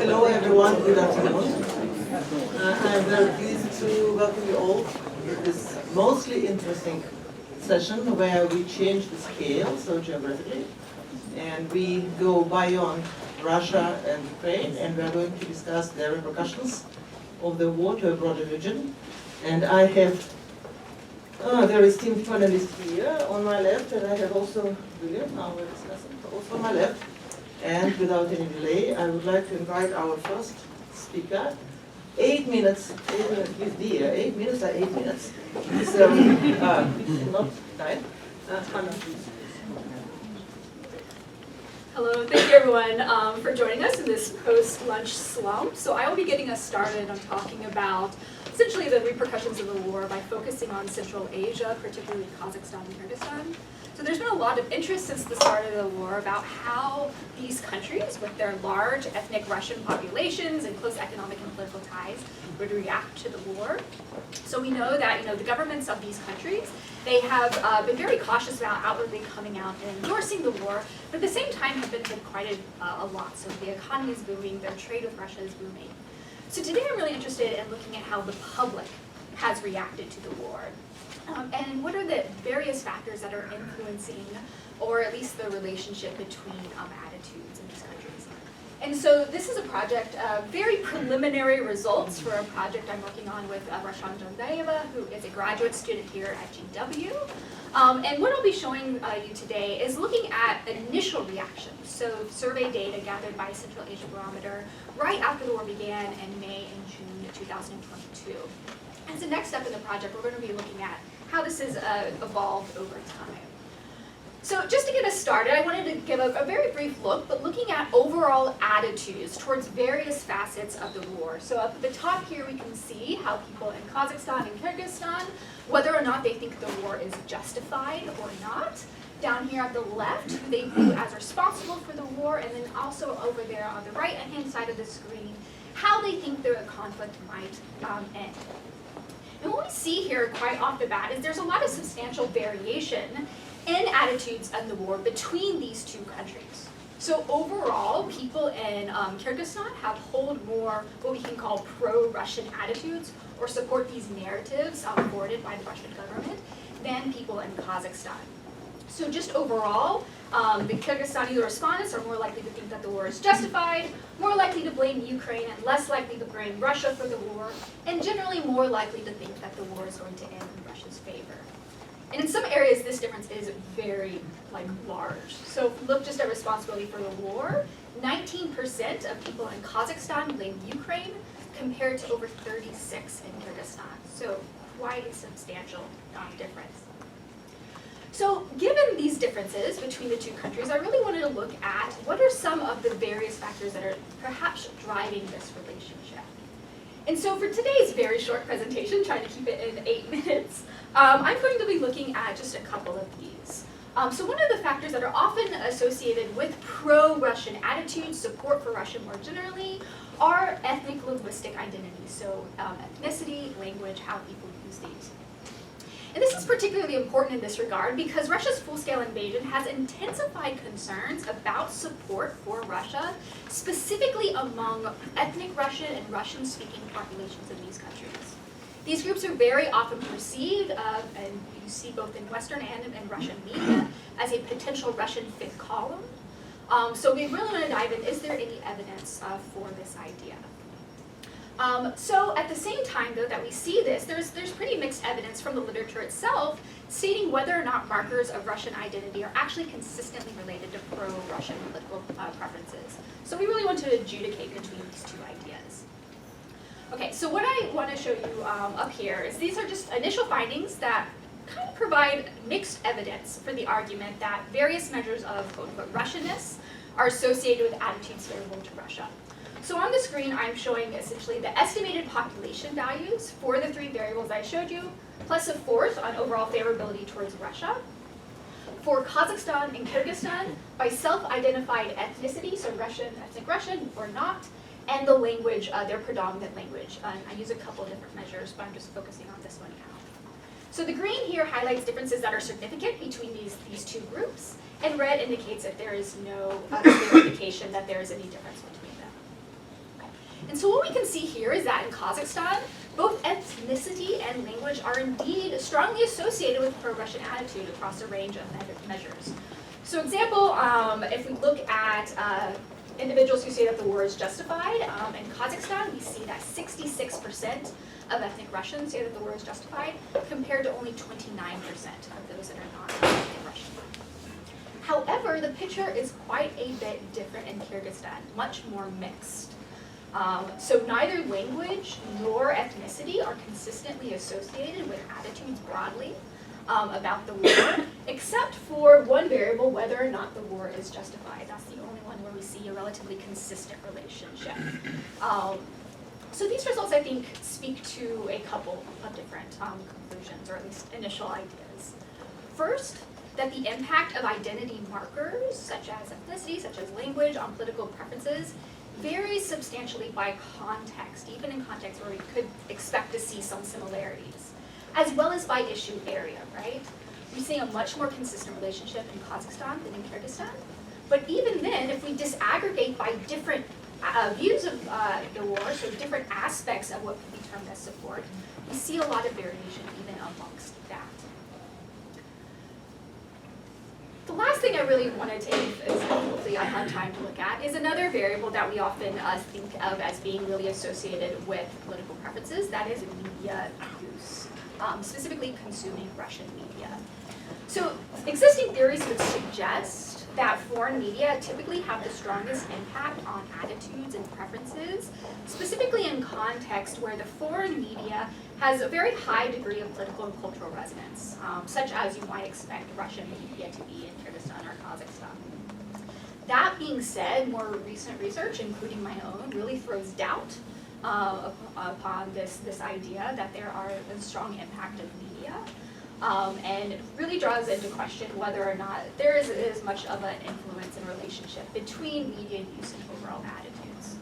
Hello everyone, good afternoon. I'm very pleased to welcome you all to this mostly interesting session where we change the scale, so geographically, and we go beyond Russia and Ukraine, and we're going to discuss the repercussions of the war to a broader region. And I have very esteemed panelists here on my left, and I have also William, our discussant, also on my left. And without any delay, I would like to invite our first speaker. 8 minutes, 8 minutes are 8 minutes. So, not 9. Hannah, please. Hello, thank you everyone for joining us in this post-lunch slump. So I will be getting us started on talking about essentially the repercussions of the war by focusing on Central Asia, particularly Kazakhstan and Kyrgyzstan. So there's been a lot of interest since the start of the war about how these countries, with their large ethnic Russian populations and close economic and political ties, would react to the war. So we know that the governments of these countries, they have been very cautious about outwardly coming out and endorsing the war, but at the same time have been hit quite a lot. So the economy is booming, their trade with Russia is booming. So today I'm really interested in looking at how the public has reacted to the war. And what are the various factors that are influencing, or at least the relationship between attitudes in these countries. And so this is a project, very preliminary results for a project I'm working on with Rashan Jandayeva, who is a graduate student here at GW. And what I'll be showing you today is looking at initial reactions, so survey data gathered by Central Asia Barometer right after the war began in May and June 2022. As the next step in the project, we're going to be looking at how this has evolved over time. So just to get us started, I wanted to give a very brief look, but looking at overall attitudes towards various facets of the war. So up at the top here, we can see how people in Kazakhstan and Kyrgyzstan, whether or not they think the war is justified or not. Down here at the left, who they view as responsible for the war, and then also over there on the right-hand side of the screen, how they think the conflict might end. And what we see here quite off the bat is there's a lot of substantial variation in attitudes in the war between these two countries. So overall, people in Kyrgyzstan hold more what we can call pro-Russian attitudes or support these narratives forwarded by the Russian government than people in Kazakhstan. So just overall, the Kyrgyzstani respondents are more likely to think that the war is justified, more likely to blame Ukraine, and less likely to blame Russia for the war, and generally more likely to think that the war is going to end in Russia's favor. And in some areas, this difference is very large. So if we look just at responsibility for the war, 19% of people in Kazakhstan blame Ukraine, compared to over 36% in Kyrgyzstan. So quite a substantial difference. So given these differences between the two countries, I really wanted to look at what are some of the various factors that are perhaps driving this relationship. And so for today's very short presentation, trying to keep it in 8 minutes, I'm going to be looking at just a couple of these. So one of the factors that are often associated with pro-Russian attitudes, support for Russia more generally, are ethnic linguistic identities. So ethnicity, language, how people use these. And this is particularly important in this regard because Russia's full-scale invasion has intensified concerns about support for Russia, specifically among ethnic Russian and Russian-speaking populations in these countries. These groups are very often perceived, and you see both in Western and in Russian media, as a potential Russian fifth column. So we really want to dive in, is there any evidence for this idea? So at the same time, though, that we see this, there's pretty mixed evidence from the literature itself stating whether or not markers of Russian identity are actually consistently related to pro-Russian political preferences. So we really want to adjudicate between these two ideas. Okay, so what I want to show you up here is these are just initial findings that kind of provide mixed evidence for the argument that various measures of quote-unquote Russianness are associated with attitudes favorable to Russia. So on the screen, I'm showing essentially the estimated population values for the 3 variables I showed you, plus a fourth on overall favorability towards Russia. For Kazakhstan and Kyrgyzstan, by self-identified ethnicity, so Russian, ethnic Russian or not, and the language, their predominant language. I use a couple different measures, but I'm just focusing on this one now. So the green here highlights differences that are significant between these two groups, and red indicates that there is no clear indication that there is any difference between them. And so what we can see here is that in Kazakhstan, both ethnicity and language are indeed strongly associated with pro-Russian attitude across a range of measures. So example, if we look at individuals who say that the war is justified, in Kazakhstan, we see that 66% of ethnic Russians say that the war is justified, compared to only 29% of those that are not ethnic Russian. However, the picture is quite a bit different in Kyrgyzstan, much more mixed. So neither language nor ethnicity are consistently associated with attitudes broadly about the war, except for one variable, whether or not the war is justified. That's the only one where we see a relatively consistent relationship. So these results, I think, speak to a couple of different conclusions, or at least initial ideas. First, that the impact of identity markers, such as ethnicity, such as language, on political preferences, varies substantially by context, even in contexts where we could expect to see some similarities, as well as by issue area, right? We see a much more consistent relationship in Kazakhstan than in Kyrgyzstan. But even then, if we disaggregate by different views of the war, so different aspects of what can be termed as support, we see a lot of variation even amongst that. The last thing I really wanted to, is hopefully I have time to look at, is another variable that we often think of as being really associated with political preferences, that is media use, specifically consuming Russian media. So existing theories would suggest that foreign media typically have the strongest impact on attitudes and preferences, specifically in context where the foreign media has a very high degree of political and cultural resonance, such as you might expect Russian media to be in Kyrgyzstan or Kazakhstan. That being said, more recent research, including my own, really throws doubt upon this idea that there are a strong impact of media. And it really draws into question whether or not there is as much of an influence and relationship between media use and overall attitudes.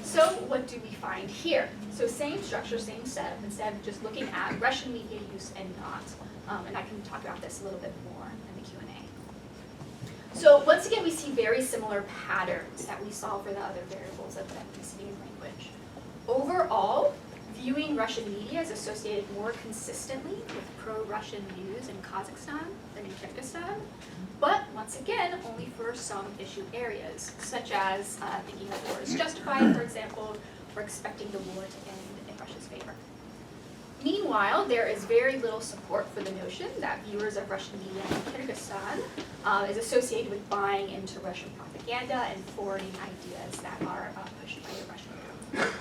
So what do we find here? So same structure, same setup, instead of just looking at Russian media use and not. And I can talk about this a little bit more in the Q&A. So once again, we see very similar patterns that we saw for the other variables of ethnicity and language. Overall, viewing Russian media is associated more consistently with pro-Russian views in Kazakhstan than in Kyrgyzstan, but once again, only for some issue areas, such as thinking that the war is justified, for example, or expecting the war to end in Russia's favor. Meanwhile, there is very little support for the notion that viewers of Russian media in Kyrgyzstan is associated with buying into Russian propaganda and forwarding ideas that are pushed by the Russian government.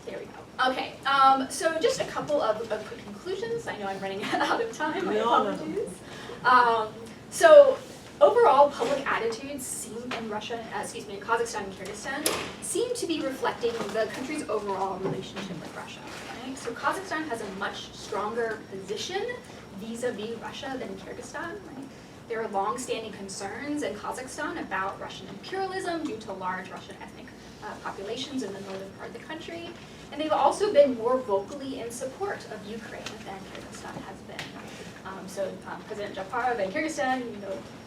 There we go. Okay, so just a couple of quick conclusions. I know I'm running out of time, my apologies. So overall, public attitudes seem in Russia, in Kazakhstan and Kyrgyzstan, seem to be reflecting the country's overall relationship with Russia. Right? So Kazakhstan has a much stronger position vis-a-vis Russia than Kyrgyzstan. Right? There are long-standing concerns in Kazakhstan about Russian imperialism due to large Russian ethnic populations in the northern part of the country. And they've also been more vocally in support of Ukraine than Kyrgyzstan has been. President Japarov in Kyrgyzstan,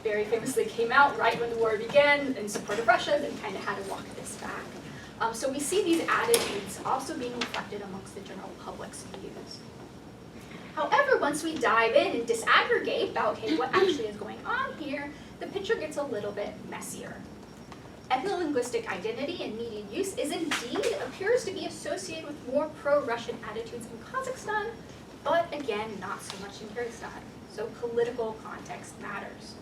very famously came out right when the war began in support of Russia, then kind of had to walk this back. So we see these attitudes also being reflected amongst the general public's views. However, once we dive in and disaggregate about, okay, what actually is going on here, the picture gets a little bit messier. Ethno-linguistic identity and media use appears to be associated with more pro-Russian attitudes in Kazakhstan, but again, not so much in Kyrgyzstan. So political context matters.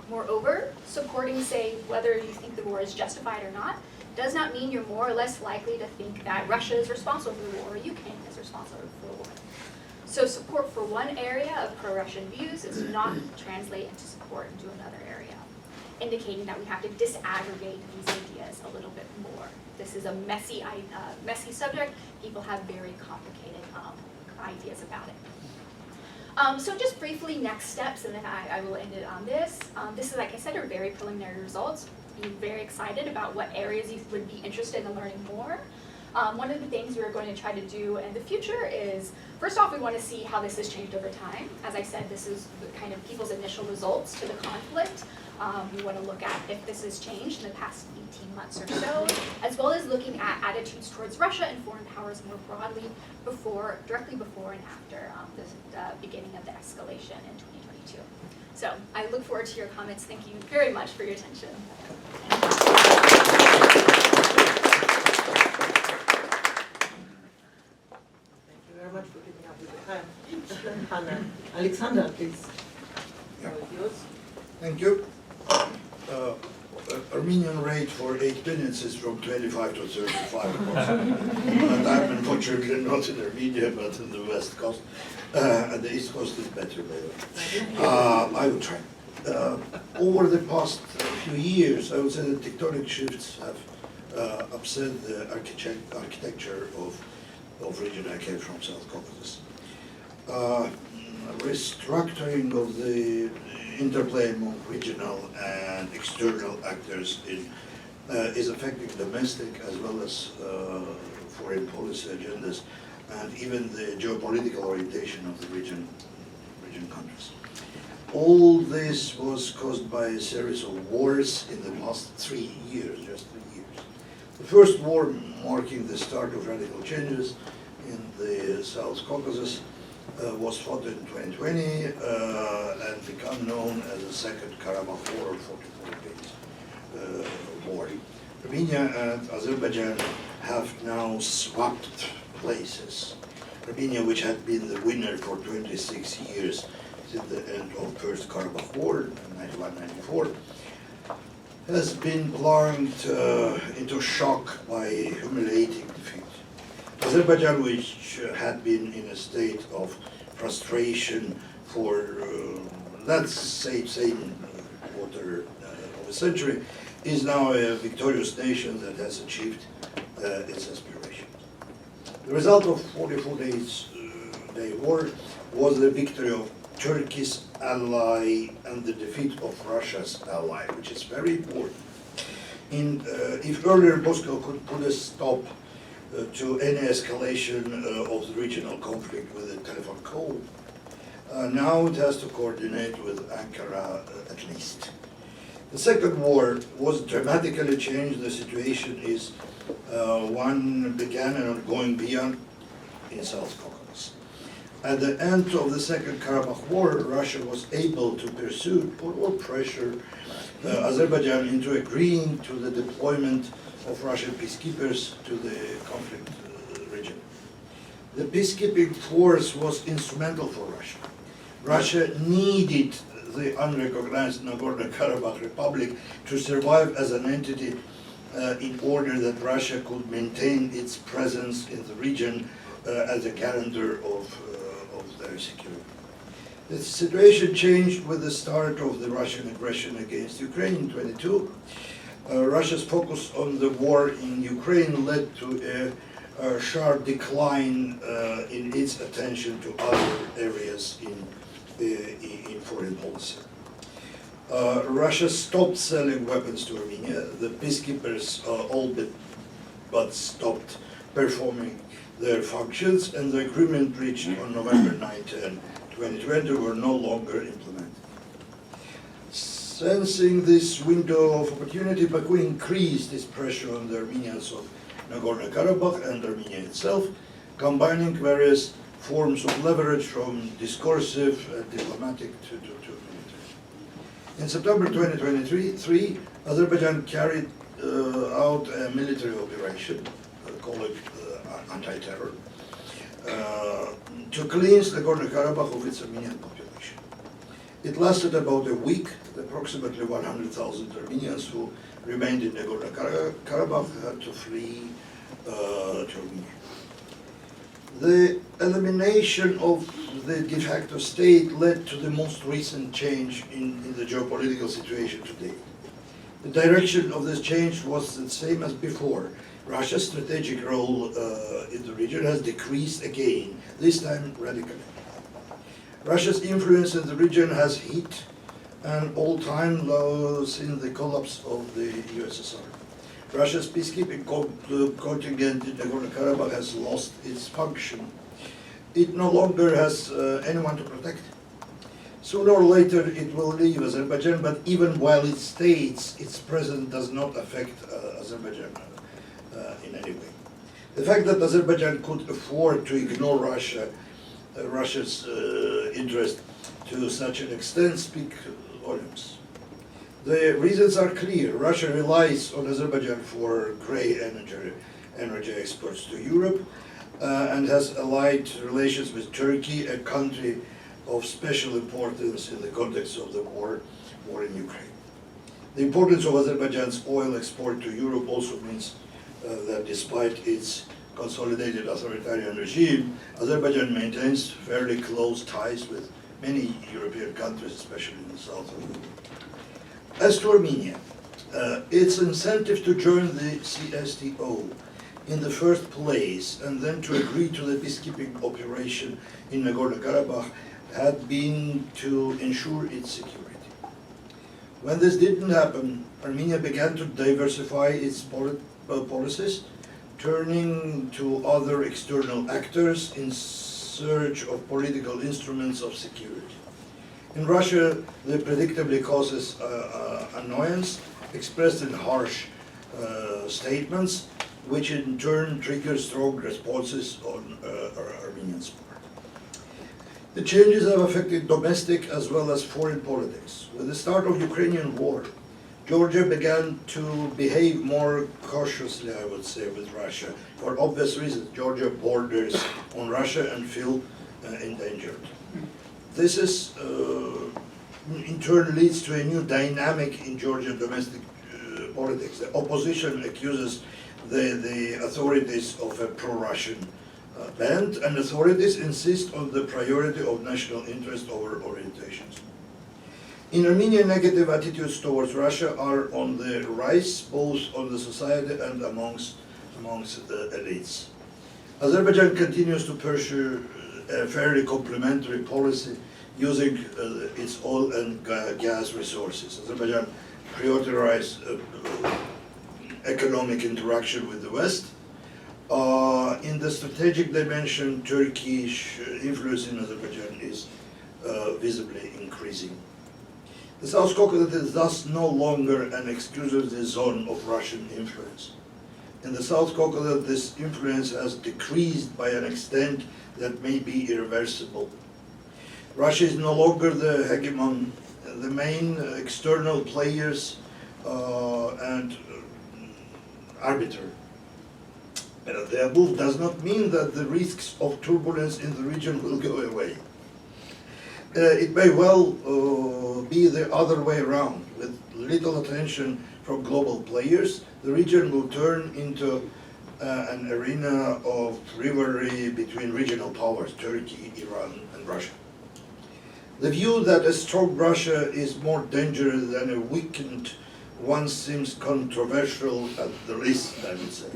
Moreover, supporting, say, whether you think the war is justified or not, does not mean you're more or less likely to think that Russia is responsible for the war or Ukraine is responsible for the war. So support for one area of pro-Russian views does not translate into support into another area, indicating that we have to disaggregate these ideas a little bit more. This is a messy subject. People have very complicated ideas about it. So just briefly, next steps, and then I will end it on this. This is, like I said, are very preliminary results. Be very excited about what areas you would be interested in learning more. One of the things we're going to try to do in the future is, first off, we want to see how this has changed over time. As I said, this is kind of people's initial results to the conflict. We want to look at if this has changed in the past 18 months or so, as well as looking at attitudes towards Russia and foreign powers more broadly directly before and after the beginning of the escalation in 2022. So I look forward to your comments. Thank you very much for your attention. Very much for keeping up with the time. Hannah. Alexander, please. Yeah. Yours. Thank you. Armenian rate for 8 minutes is from 25 to 35 approximately. And I'm unfortunately not in Armenia, but in the West Coast. And the East Coast is better, by the way. I will try. Over the past few years, I would say that tectonic shifts have upset the architecture of region I came from, South Caucasus. Restructuring of the interplay among regional and external actors is affecting domestic as well as foreign policy agendas and even the geopolitical orientation of the region countries. All this was caused by a series of wars in the past 3 years, just 3 years. The first war marking the start of radical changes in the South Caucasus was fought in 2020 and became known as the Second Karabakh War, or 44 days war. Armenia and Azerbaijan have now swapped places. Armenia, which had been the winner for 26 years since the end of First Karabakh War, 91-94, has been plunged into shock by humiliating defeat. Azerbaijan, which had been in a state of frustration for, let's say, same quarter of a century, is now a victorious nation that has achieved its aspirations. The result of 44 days day war was the victory of Turkey's ally and the defeat of Russia's ally, which is very important. If earlier Moscow could put a stop to any escalation of the regional conflict with a telephone call, now it has to coordinate with Ankara at least. The second war was dramatically changed. The situation is one began and going beyond in South Caucasus. At the end of the Second Karabakh War, Russia was able to pursue or pressure Azerbaijan into agreeing to the deployment of Russian peacekeepers to the conflict region. The peacekeeping force was instrumental for Russia. Russia needed the unrecognized Nagorno-Karabakh Republic to survive as an entity in order that Russia could maintain its presence in the region as a guarantor of their security. The situation changed with the start of the Russian aggression against Ukraine in 2022. Russia's focus on the war in Ukraine led to a sharp decline in its attention to other areas in foreign policy. Russia stopped selling weapons to Armenia. The peacekeepers all but stopped performing their functions, and the agreement reached on November 9, 2020 were no longer implemented. Sensing this window of opportunity, Baku increased its pressure on the Armenians of Nagorno-Karabakh and Armenia itself, combining various forms of leverage from discursive, diplomatic to military. In September 2023, Azerbaijan carried out a military operation called anti-terror to cleanse Nagorno-Karabakh of its Armenian population. It lasted about a week. Approximately 100,000 Armenians who remained in Nagorno-Karabakh had to flee to Armenia. The elimination of the de facto state led to the most recent change in the geopolitical situation today. The direction of this change was the same as before. Russia's strategic role in the region has decreased again, this time radically. Russia's influence in the region has hit an all-time low since the collapse of the USSR. Russia's peacekeeping contingent in Nagorno-Karabakh has lost its function. It no longer has anyone to protect. Sooner or later it will leave Azerbaijan, but even while it stays, its presence does not affect Azerbaijan in any way. The fact that Azerbaijan could afford to ignore Russia's interest to such an extent speak volumes. The reasons are clear. Russia relies on Azerbaijan for grey energy exports to Europe and has allied relations with Turkey, a country of special importance in the context of the war in Ukraine. The importance of Azerbaijan's oil export to Europe also means that despite its consolidated authoritarian regime, Azerbaijan maintains fairly close ties with many European countries, especially in the south of Europe. As to Armenia, its incentive to join the CSTO in the first place and then to agree to the peacekeeping operation in Nagorno-Karabakh had been to ensure its security. When this didn't happen, Armenia began to diversify its policies, turning to other external actors in search of political instruments of security. In Russia, this predictably causes annoyance, expressed in harsh statements, which in turn triggers strong responses on Armenians' part. The changes have affected domestic as well as foreign politics. With the start of the Ukrainian war, Georgia began to behave more cautiously, I would say, with Russia. For obvious reasons, Georgia borders on Russia and feel endangered. This is, in turn, leads to a new dynamic in Georgian domestic politics. The opposition accuses the authorities of a pro-Russian bent, and authorities insist on the priority of national interest over orientations. In Armenia, negative attitudes towards Russia are on the rise, both on the society and amongst the elites. Azerbaijan continues to pursue a fairly complementary policy using its oil and gas resources. Azerbaijan prioritizes economic interaction with the West. In the strategic dimension, Turkish influence in Azerbaijan is visibly increasing. The South Caucasus is thus no longer an exclusive zone of Russian influence. In the South Caucasus, this influence has decreased by an extent that may be irreversible. Russia is no longer the hegemon. The main external players and arbiter. The above does not mean that the risks of turbulence in the region will go away. It may well be the other way around. With little attention from global players, the region will turn into an arena of rivalry between regional powers, Turkey, Iran, and Russia. The view that a strong Russia is more dangerous than a weakened one seems controversial at the least, I would say.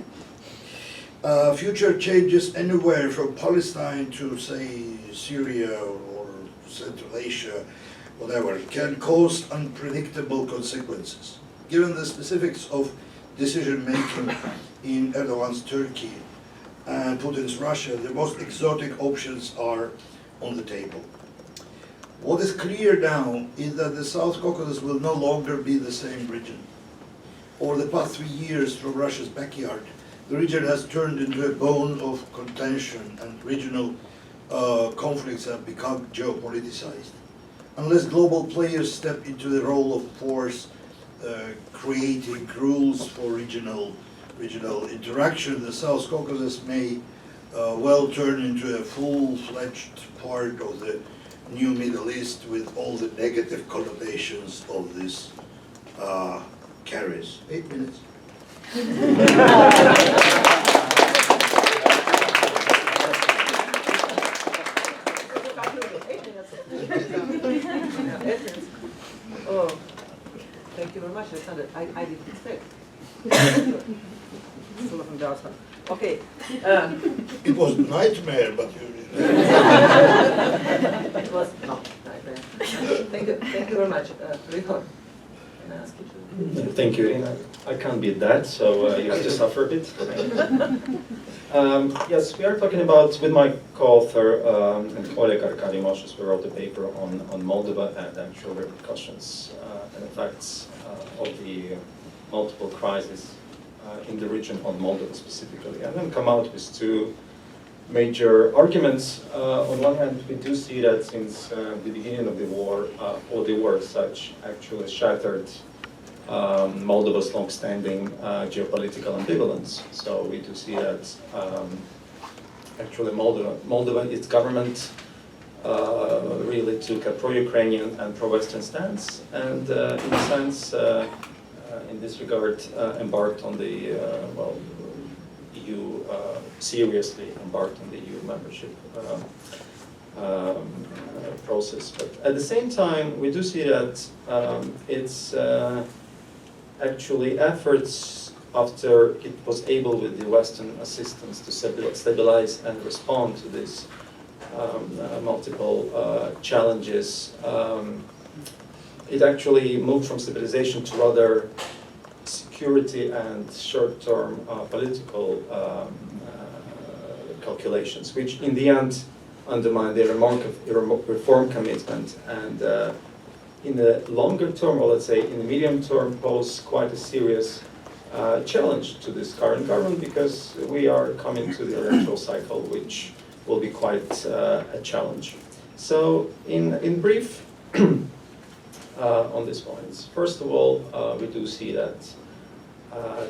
Future changes anywhere from Palestine to, say, Syria or Central Asia, whatever, can cause unpredictable consequences. Given the specifics of decision-making in Erdogan's Turkey and Putin's Russia, the most exotic options are on the table. What is clear now is that the South Caucasus will no longer be the same region. Over the past 3 years from Russia's backyard, the region has turned into a bone of contention, and regional conflicts have become geopoliticized. Unless global players step into the role of force, creating rules for regional interaction, the South Caucasus may well turn into a full-fledged part of the new Middle East with all the negative connotations of this carries. 8 minutes. Oh, thank you very much, Alexander. I didn't expect. Okay. It was a nightmare, but you... It was not nightmare. Thank you very much, Ryhor. can ask you to. Thank you, Irina. I can't beat that, so you have to suffer a bit. Yes, we are talking about, with my co-author and colleague Arkady Moshes, we wrote a paper on Moldova and actual repercussions and effects of the multiple crises in the region on Moldova specifically, and then come out with two major arguments. On one hand, we do see that since the beginning of the war, or the war as such, actually shattered Moldova's long-standing geopolitical ambivalence. So we do see that actually Moldova, its government really took a pro-Ukrainian and pro-Western stance, and in a sense, in this regard, embarked on the EU, seriously embarked on the EU membership process. But at the same time, we do see that its actually efforts after it was able with the Western assistance to stabilize and respond to these multiple challenges, it actually moved from stabilization to rather security and short-term political calculations, which in the end undermine their reform commitment, and in the longer term, or let's say in the medium term, pose quite a serious challenge to this current government, because we are coming to the electoral cycle, which will be quite a challenge. So in brief, on these points, first of all, we do see that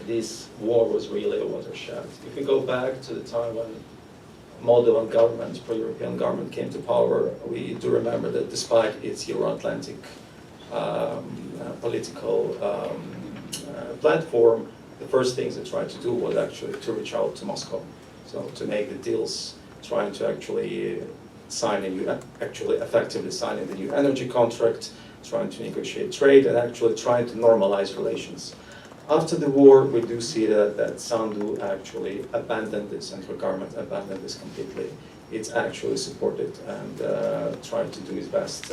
this war was really a watershed. If we go back to the time when Moldovan government, pro-European government, came to power, we do remember that despite its Euro-Atlantic political platform, the first things it tried to do was actually to reach out to Moscow. So to make the deals, trying to actually sign a new, effectively signing the new energy contract, trying to negotiate trade, and actually trying to normalize relations. After the war, we do see that Sandu actually abandoned this, and her government abandoned this completely. It's actually supported and tried to do its best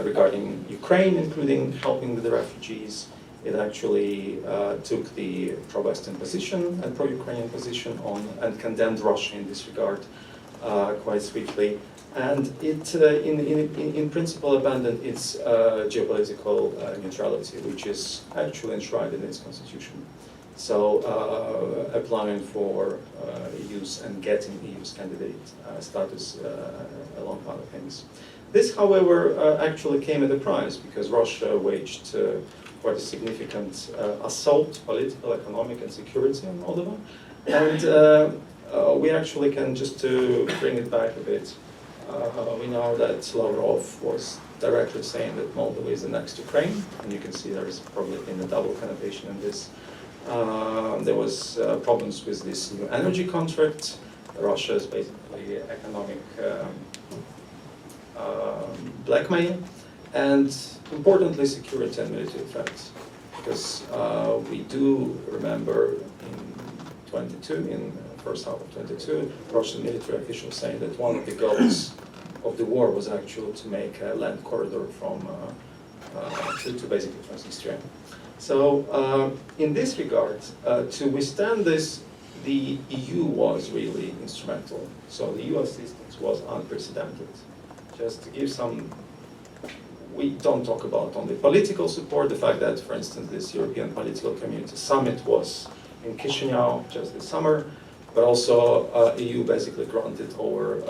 regarding Ukraine, including helping with the refugees. It actually took the pro-Western position and pro-Ukrainian position on, and condemned Russia in this regard quite swiftly. And it, in principle, abandoned its geopolitical neutrality, which is actually enshrined in its constitution. So, applying for EU's and getting EU's candidate status along other things. This, however, actually came at a price, because Russia waged quite a significant assault, political, economic, and security on Moldova. And we actually can, just to bring it back a bit, we know that Lavrov was directly saying that Moldova is the next Ukraine, and you can see there is probably been a double connotation in this. There was problems with this new energy contract. Russia is basically economic blackmail, and importantly, security and military threats. Because we do remember in first half of 22, Russian military officials saying that one of the goals of the war was actually to make a land corridor from to basically Transnistria. So in this regard, to withstand this, the EU was really instrumental. So the EU assistance was unprecedented. Just to give some, we don't talk about only political support, the fact that, for instance, this European Political Community Summit was in Chisinau just this summer, but also EU basically granted over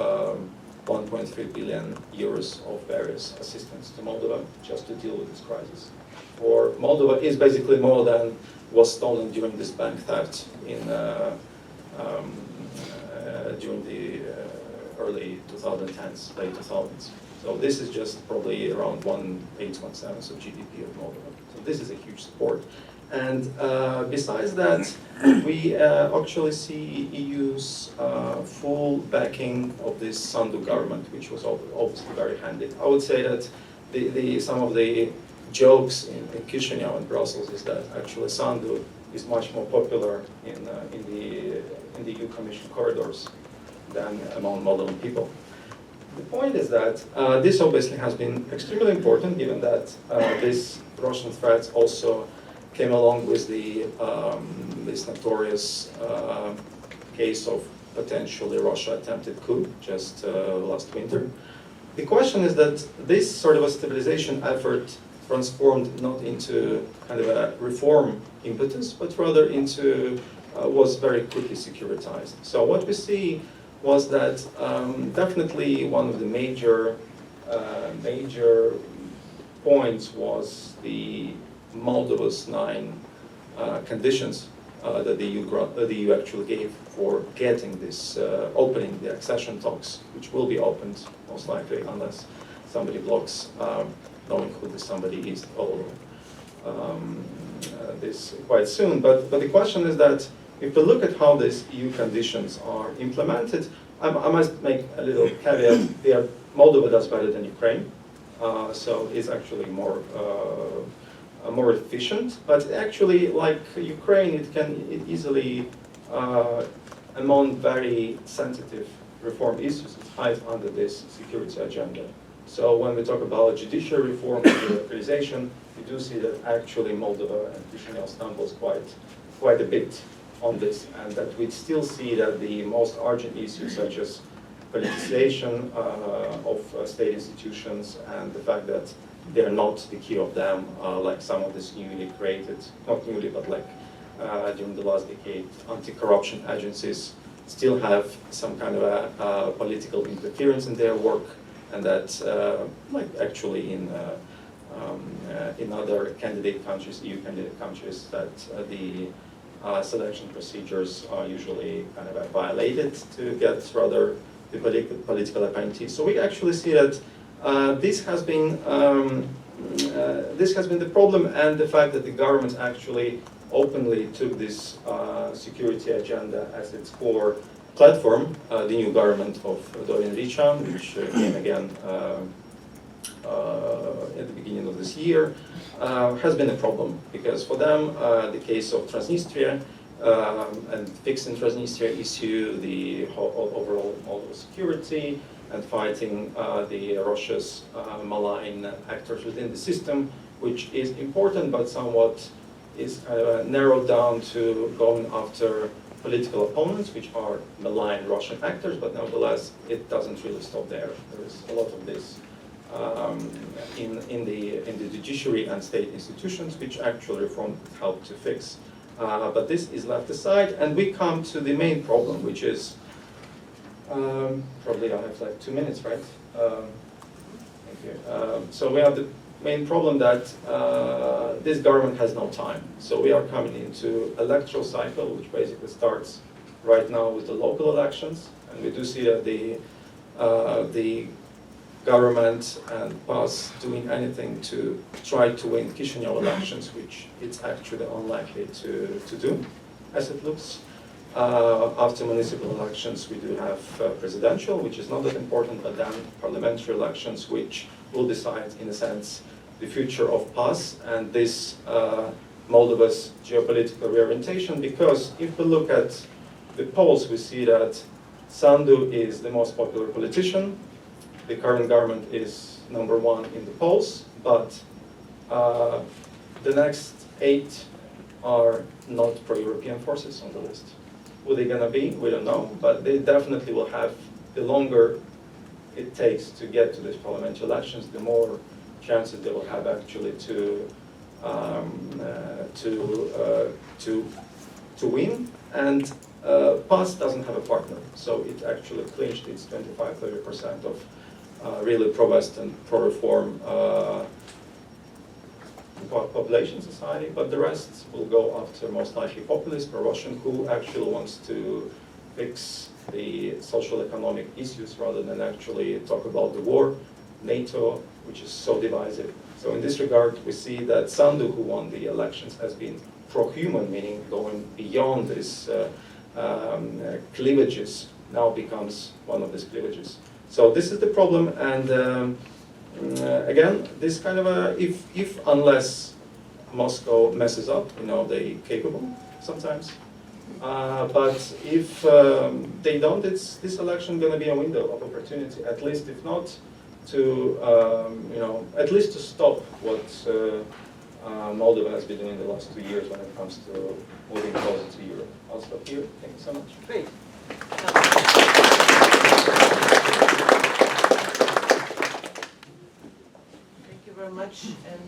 1.3 billion euros of various assistance to Moldova just to deal with this crisis. For Moldova is basically more than was stolen during this bank theft in during the early 2010s, late 2000s. So this is just probably around 1/8, 1/7 of GDP of Moldova. So this is a huge support. And besides that, we actually see EU's full backing of this Sandu government, which was obviously very handy. I would say that some of the jokes in Chisinau and Brussels is that actually Sandu is much more popular in the EU Commission corridors than among Moldovan people. The point is that this obviously has been extremely important, given that this Russian threat also came along with the this notorious case of potentially Russia attempted coup just last winter. The question is that this sort of a stabilization effort transformed not into kind of a reform impetus, but rather into was very quickly securitized. So what we see was that definitely one of the major points was the Moldova's 9 conditions that the EU actually gave for getting this, opening the accession talks, which will be opened most likely unless somebody blocks knowing who this somebody is or this quite soon. But the question is that if we look at how these EU conditions are implemented, I must make a little caveat. Moldova does better than Ukraine, so it's actually more efficient. But actually, like Ukraine, it easily, among very sensitive reform issues, it hides under this security agenda. So when we talk about judicial reform and democratization, we do see that actually Moldova and Chisinau stumbles quite a bit on this, and that we still see that the most urgent issues such as politicization of state institutions and the fact that they're not the key of them, like some of these newly created, not newly, but like during the last decade, anti-corruption agencies still have some kind of a political interference in their work, and that, like actually in other candidate countries, EU candidate countries, that the selection procedures are usually kind of violated to get rather the political appointees. So we actually see that this has been the problem, and the fact that the government actually openly took this security agenda as its core platform. The new government of Dorian Richan, which came again at the beginning of this year, has been a problem, because for them the case of Transnistria and fixing Transnistria issue, the whole overall Moldova security, and fighting the Russia's malign actors within the system, which is important, but somewhat is narrowed down to going after political opponents, which are malign Russian actors, but nevertheless, it doesn't really stop there. There is a lot of this in the judiciary and state institutions, which actual reform help to fix. But this is left aside, and we come to the main problem, which is probably I have like 2 minutes, right? Thank you. So we have the main problem that this government has no time. So we are coming into electoral cycle, which basically starts right now with the local elections, and we do see that the government and PAS doing anything to try to win Chisinau elections, which it's actually unlikely to do, as it looks. After municipal elections, we do have presidential, which is not that important, but then parliamentary elections, which will decide, in a sense, the future of PAS and this Moldova's geopolitical reorientation. Because if we look at the polls, we see that Sandu is the most popular politician. The current government is #1 in the polls, but the next 8 are not pro-European forces on the list. Who they're going to be, we don't know, but they definitely will have, the longer it takes to get to these parliamentary elections, the more chances they will have actually to win. And PAS doesn't have a partner, so it actually clinched its 25–30% of really pro-Western, pro-reform population society, but the rest will go after most likely populist, pro-Russian, who actually wants to fix the social economic issues rather than actually talk about the war, NATO, which is so divisive. So in this regard, we see that Sandu, who won the elections, has been pro-human, meaning going beyond these cleavages, now becomes one of these cleavages. So this is the problem, and again, this kind of unless Moscow messes up, they're capable sometimes. But if they don't, this election going to be a window of opportunity. At least, if not, to at least to stop what Moldova has been doing in the last 2 years when it comes to moving closer to Europe. I'll stop here. Thank you so much. Great. Thank you very much. And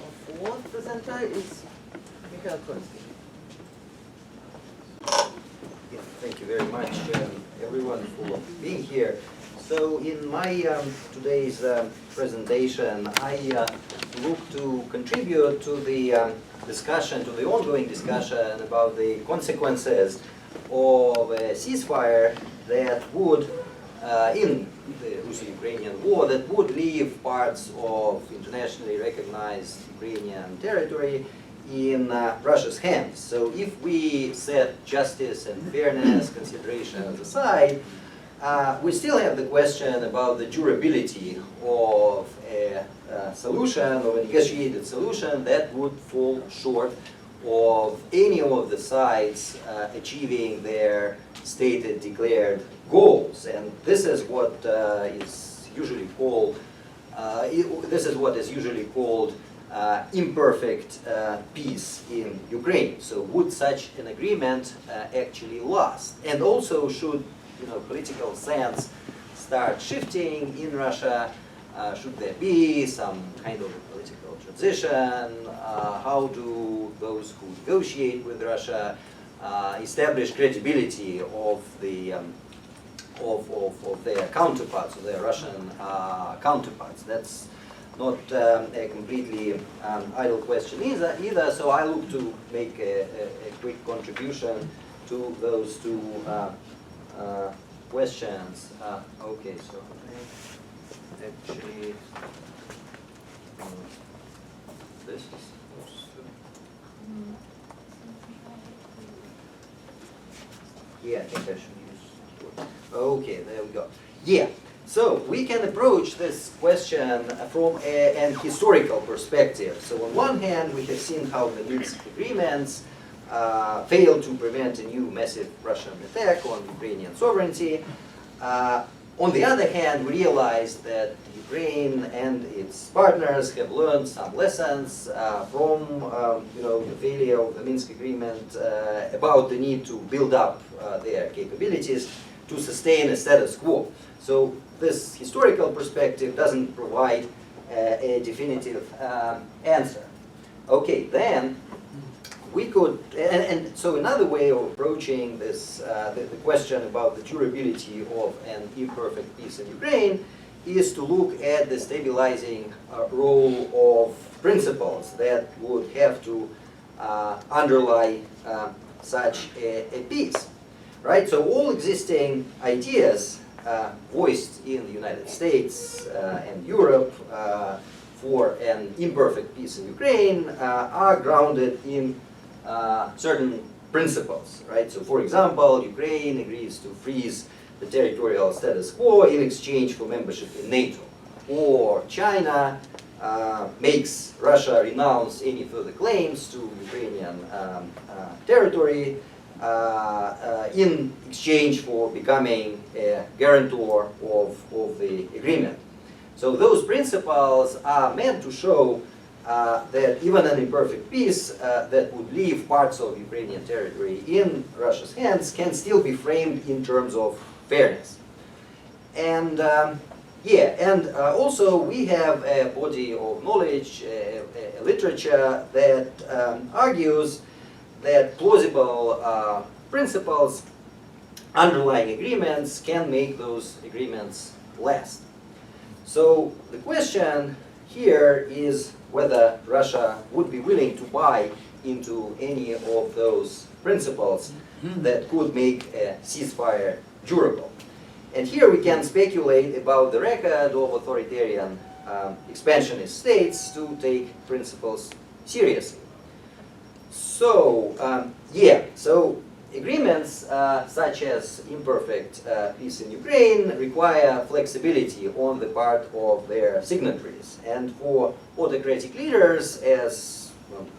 our fourth presenter is Mikhail. Yeah, thank you very much, everyone, for being here. So in my today's presentation, I look to contribute to the discussion, to the ongoing discussion about the consequences of a ceasefire that would, in the Russo-Ukrainian war, that would leave parts of internationally recognized Ukrainian territory in Russia's hands. So if we set justice and fairness considerations aside, we still have the question about the durability of a solution, of a negotiated solution that would fall short of any of the sides achieving their stated declared goals. And this is what is usually called imperfect peace in Ukraine. So would such an agreement actually last? And also, should political sands start shifting in Russia? Should there be some kind of political transition? How do those who negotiate with Russia establish credibility of the of their counterparts, of their Russian counterparts? That's not a completely idle question either. So I look to make a quick contribution to those two questions. Okay, so actually this is supposed to. Yeah, I think I should use. Okay, there we go. Yeah. So we can approach this question from an historical perspective. So on one hand, we have seen how the Minsk agreements failed to prevent a new massive Russian attack on Ukrainian sovereignty. On the other hand, we realized that Ukraine and its partners have learned some lessons from the failure of the Minsk agreement about the need to build up their capabilities to sustain a status quo. So this historical perspective doesn't provide a definitive answer. Okay, then we could, and so another way of approaching this, the question about the durability of an imperfect peace in Ukraine is to look at the stabilizing role of principles that would have to underlie such a peace, right? So all existing ideas voiced in the United States and Europe for an imperfect peace in Ukraine are grounded in certain principles, right? So for example, Ukraine agrees to freeze the territorial status quo in exchange for membership in NATO. Or China makes Russia renounce any further claims to Ukrainian territory in exchange for becoming a guarantor of the agreement. So those principles are meant to show that even an imperfect peace that would leave parts of Ukrainian territory in Russia's hands can still be framed in terms of fairness. And also we have a body of knowledge, a literature that argues that plausible principles underlying agreements can make those agreements last. So the question here is whether Russia would be willing to buy into any of those principles that could make a ceasefire durable. And here we can speculate about the record of authoritarian expansionist states to take principles seriously. So, so agreements such as imperfect peace in Ukraine require flexibility on the part of their signatories. And for autocratic leaders, as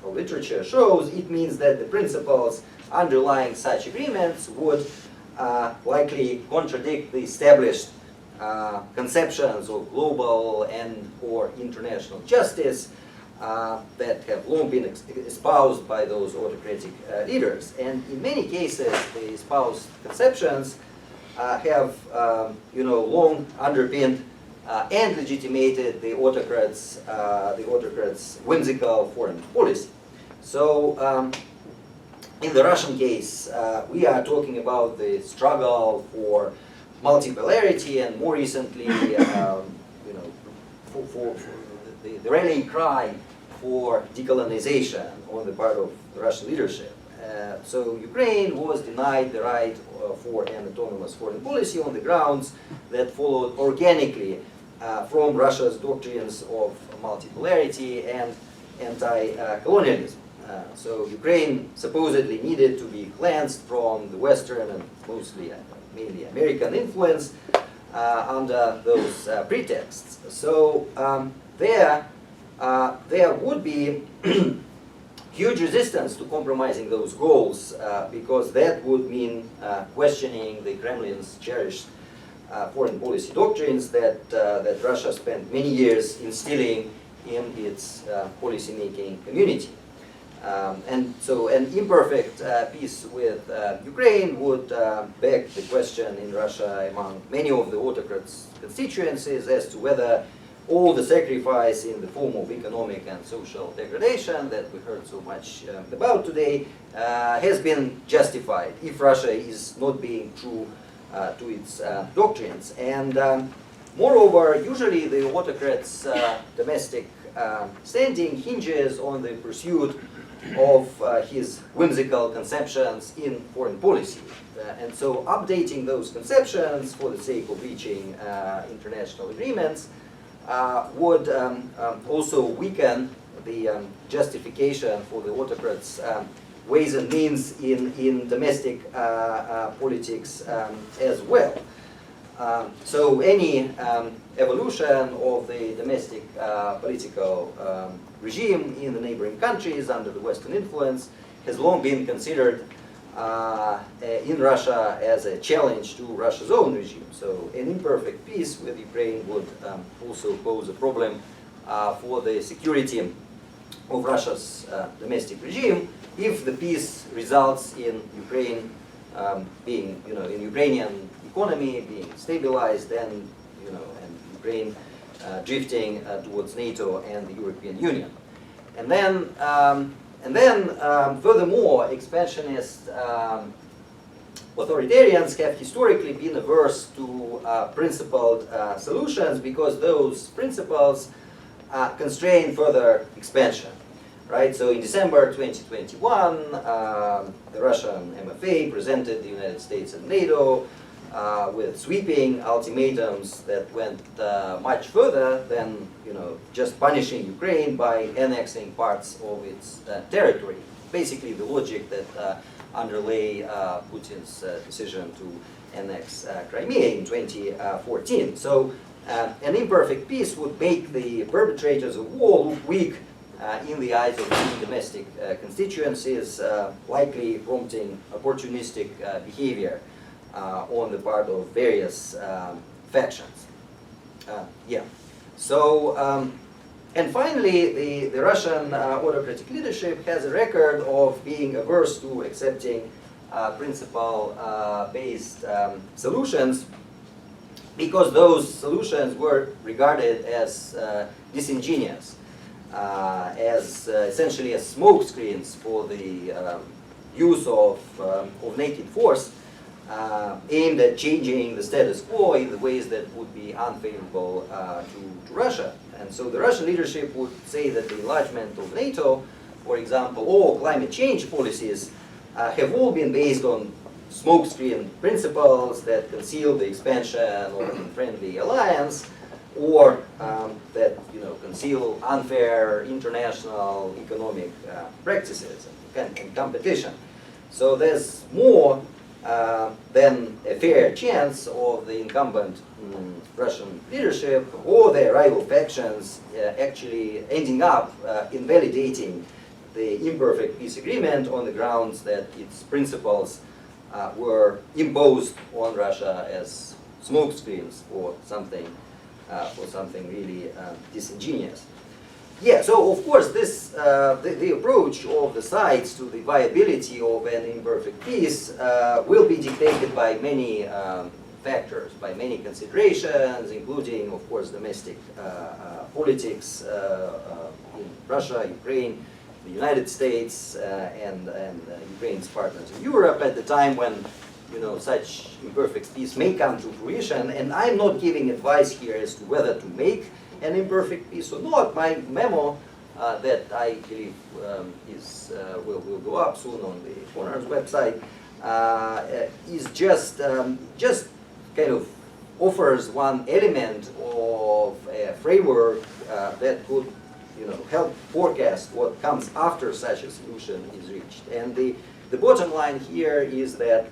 how literature shows, it means that the principles underlying such agreements would likely contradict the established conceptions of global and or international justice that have long been espoused by those autocratic leaders. And in many cases, the espoused conceptions have long underpinned and legitimated the autocrats' whimsical foreign policy. So in the Russian case, we are talking about the struggle for multipolarity, and more recently, for the rallying cry for decolonization on the part of the Russian leadership. So Ukraine was denied the right for an autonomous foreign policy on the grounds that followed organically from Russia's doctrines of multipolarity and anti-colonialism. So Ukraine supposedly needed to be cleansed from the Western and mainly American influence under those pretexts. So there would be huge resistance to compromising those goals because that would mean questioning the Kremlin's cherished foreign policy doctrines that Russia spent many years instilling in its policy-making community. And so an imperfect peace with Ukraine would beg the question in Russia among many of the autocrats' constituencies as to whether all the sacrifice in the form of economic and social degradation that we heard so much about today has been justified if Russia is not being true to its doctrines. And moreover, usually the autocrat's domestic standing hinges on the pursuit of his whimsical conceptions in foreign policy. And so updating those conceptions for the sake of reaching international agreements would also weaken the justification for the autocrats' ways and means in domestic politics as well. So any evolution of the domestic political regime in the neighboring countries under the Western influence has long been considered in Russia as a challenge to Russia's own regime. So an imperfect peace with Ukraine would also pose a problem for the security of Russia's domestic regime if the peace results in Ukraine being, in Ukrainian economy being stabilized and, and Ukraine drifting towards NATO and the European Union. And then furthermore, expansionist authoritarians have historically been averse to principled solutions because those principles constrain further expansion. Right? So in December 2021, the Russian MFA presented the United States and NATO with sweeping ultimatums that went much further than just punishing Ukraine by annexing parts of its territory. Basically, the logic that underlay Putin's decision to annex Crimea in 2014. So an imperfect peace would make the perpetrators of war look weak in the eyes of many domestic constituencies, likely prompting opportunistic behavior on the part of various factions. So, and finally, the Russian autocratic leadership has a record of being averse to accepting principle-based solutions because those solutions were regarded as disingenuous, as essentially as smokescreens for the use of naked force aimed at changing the status quo in the ways that would be unfavorable to Russia. And so the Russian leadership would say that the enlargement of NATO, for example, or climate change policies have all been based on smokescreen principles that conceal the expansion of a friendly alliance, or that conceal unfair international economic practices and competition. So there's more than a fair chance of the incumbent Russian leadership or their rival factions actually ending up invalidating the imperfect peace agreement on the grounds that its principles were imposed on Russia as smokescreens for something really disingenuous. Yeah, so of course this the approach of the sides to the viability of an imperfect peace will be dictated by many factors, by many considerations, including of course domestic politics in Russia, Ukraine, the United States, and Ukraine's partners in Europe at the time when such imperfect peace may come to fruition. And I'm not giving advice here as to whether to make an imperfect peace or not. My memo that I believe will go up soon on the PONARS website is just kind of offers one element of a framework that could help forecast what comes after such a solution is reached. And the bottom line here is that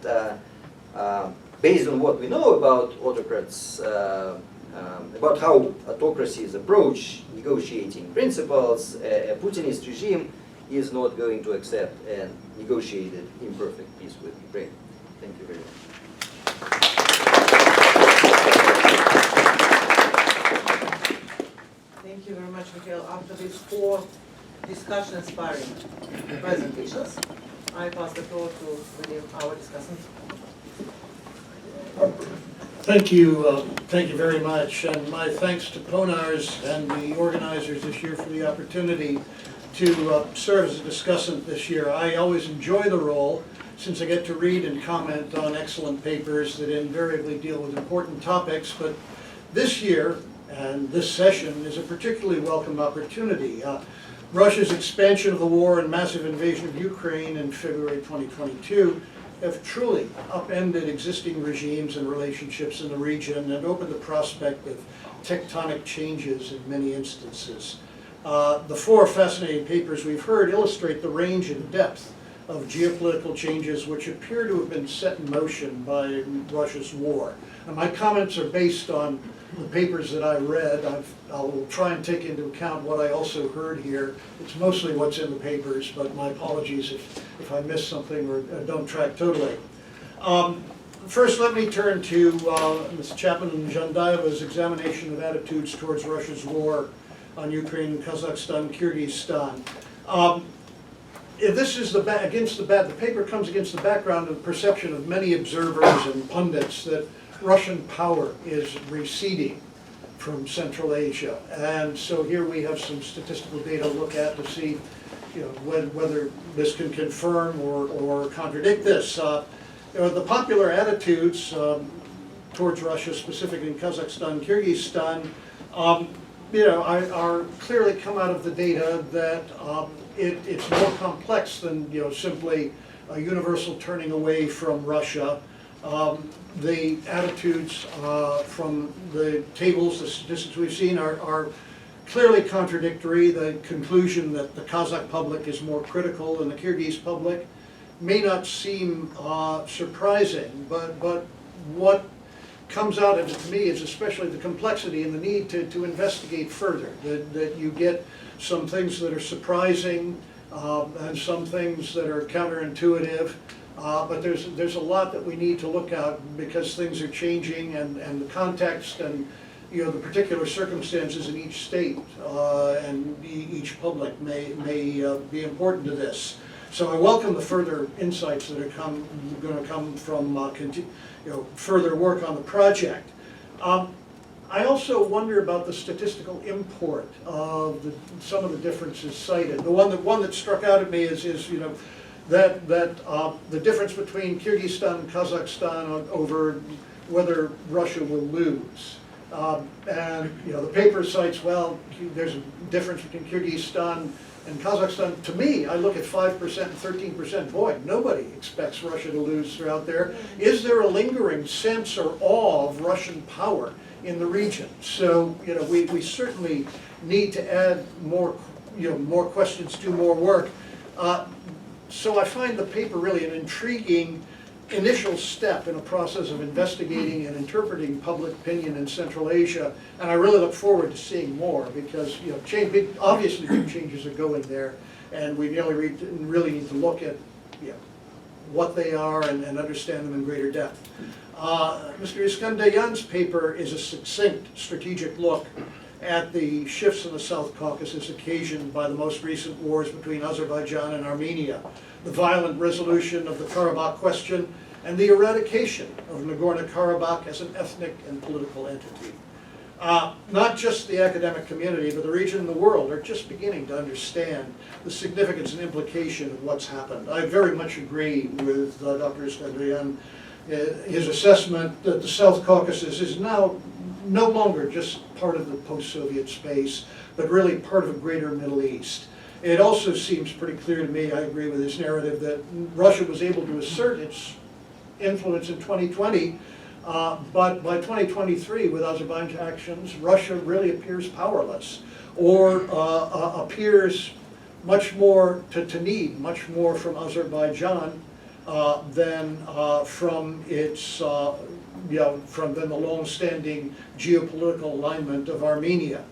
based on what we know about autocrats, about how autocracies approach negotiating principles, a Putinist regime is not going to accept a negotiated imperfect peace with Ukraine. Thank you very much. Thank you very much, Mikhail. After these 4 discussion-inspiring presentations, I pass the floor to our discussant. Thank you very much, and my thanks to PONARS and the organizers this year for the opportunity to serve as a discussant this year. I always enjoy the role since I get to read and comment on excellent papers that invariably deal with important topics, but this year and this session is a particularly welcome opportunity. Russia's expansion of the war and massive invasion of Ukraine in February 2022 have truly upended existing regimes and relationships in the region and opened the prospect of tectonic changes in many instances. The 4 fascinating papers we've heard illustrate the range and depth of geopolitical changes which appear to have been set in motion by Russia's war. And my comments are based on the papers that I read. I will try and take into account what I also heard here. It's mostly what's in the papers, but my apologies if I miss something or don't track totally. First, let me turn to Ms. Chapman and Zhandaeva's examination of attitudes towards Russia's war on Ukraine, Kazakhstan, Kyrgyzstan. This is the paper comes against the background of the perception of many observers and pundits that Russian power is receding from Central Asia. And so here we have some statistical data to look at to see whether this can confirm or contradict this. The popular attitudes towards Russia, specifically in Kazakhstan, Kyrgyzstan, are clearly come out of the data that it's more complex than simply a universal turning away from Russia. The attitudes from the tables, the statistics we've seen are clearly contradictory. The conclusion that the Kazakh public is more critical than the Kyrgyz public may not seem surprising, but what comes out of it to me is especially the complexity and the need to investigate further, that you get some things that are surprising and some things that are counterintuitive. But there's a lot that we need to look at because things are changing and the context and the particular circumstances in each state and each public may be important to this. So I welcome the further insights that are going to come from further work on the project. I also wonder about the statistical import of some of the differences cited. The one that struck out at me is that the difference between Kyrgyzstan and Kazakhstan over whether Russia will lose. And the paper cites, well, there's a difference between Kyrgyzstan and Kazakhstan. To me, I look at 5% and 13%. Boy, nobody expects Russia to lose throughout there. Is there a lingering sense or awe of Russian power in the region? So we certainly need to add more questions, do more work. So I find the paper really an intriguing initial step in a process of investigating and interpreting public opinion in Central Asia, and I really look forward to seeing more because obviously big changes are going there, And we really need to look at what they are and understand them in greater depth. Mr. Iskandaryan's paper is a succinct strategic look at the shifts in the South Caucasus occasioned by the most recent wars between Azerbaijan and Armenia, the violent resolution of the Karabakh question, and the eradication of Nagorno-Karabakh as an ethnic and political entity. Not just the academic community, but the region and the world are just beginning to understand the significance and implication of what's happened. I very much agree with Dr. Iskandaryan, his assessment that the South Caucasus is now no longer just part of the post-Soviet space, but really part of a greater Middle East. It also seems pretty clear to me, I agree with his narrative, that Russia was able to assert its influence in 2020, but by 2023, with Azerbaijan's actions, Russia really appears powerless, or appears much more to need much more from Azerbaijan than from its from the long-standing geopolitical alignment of Armenia.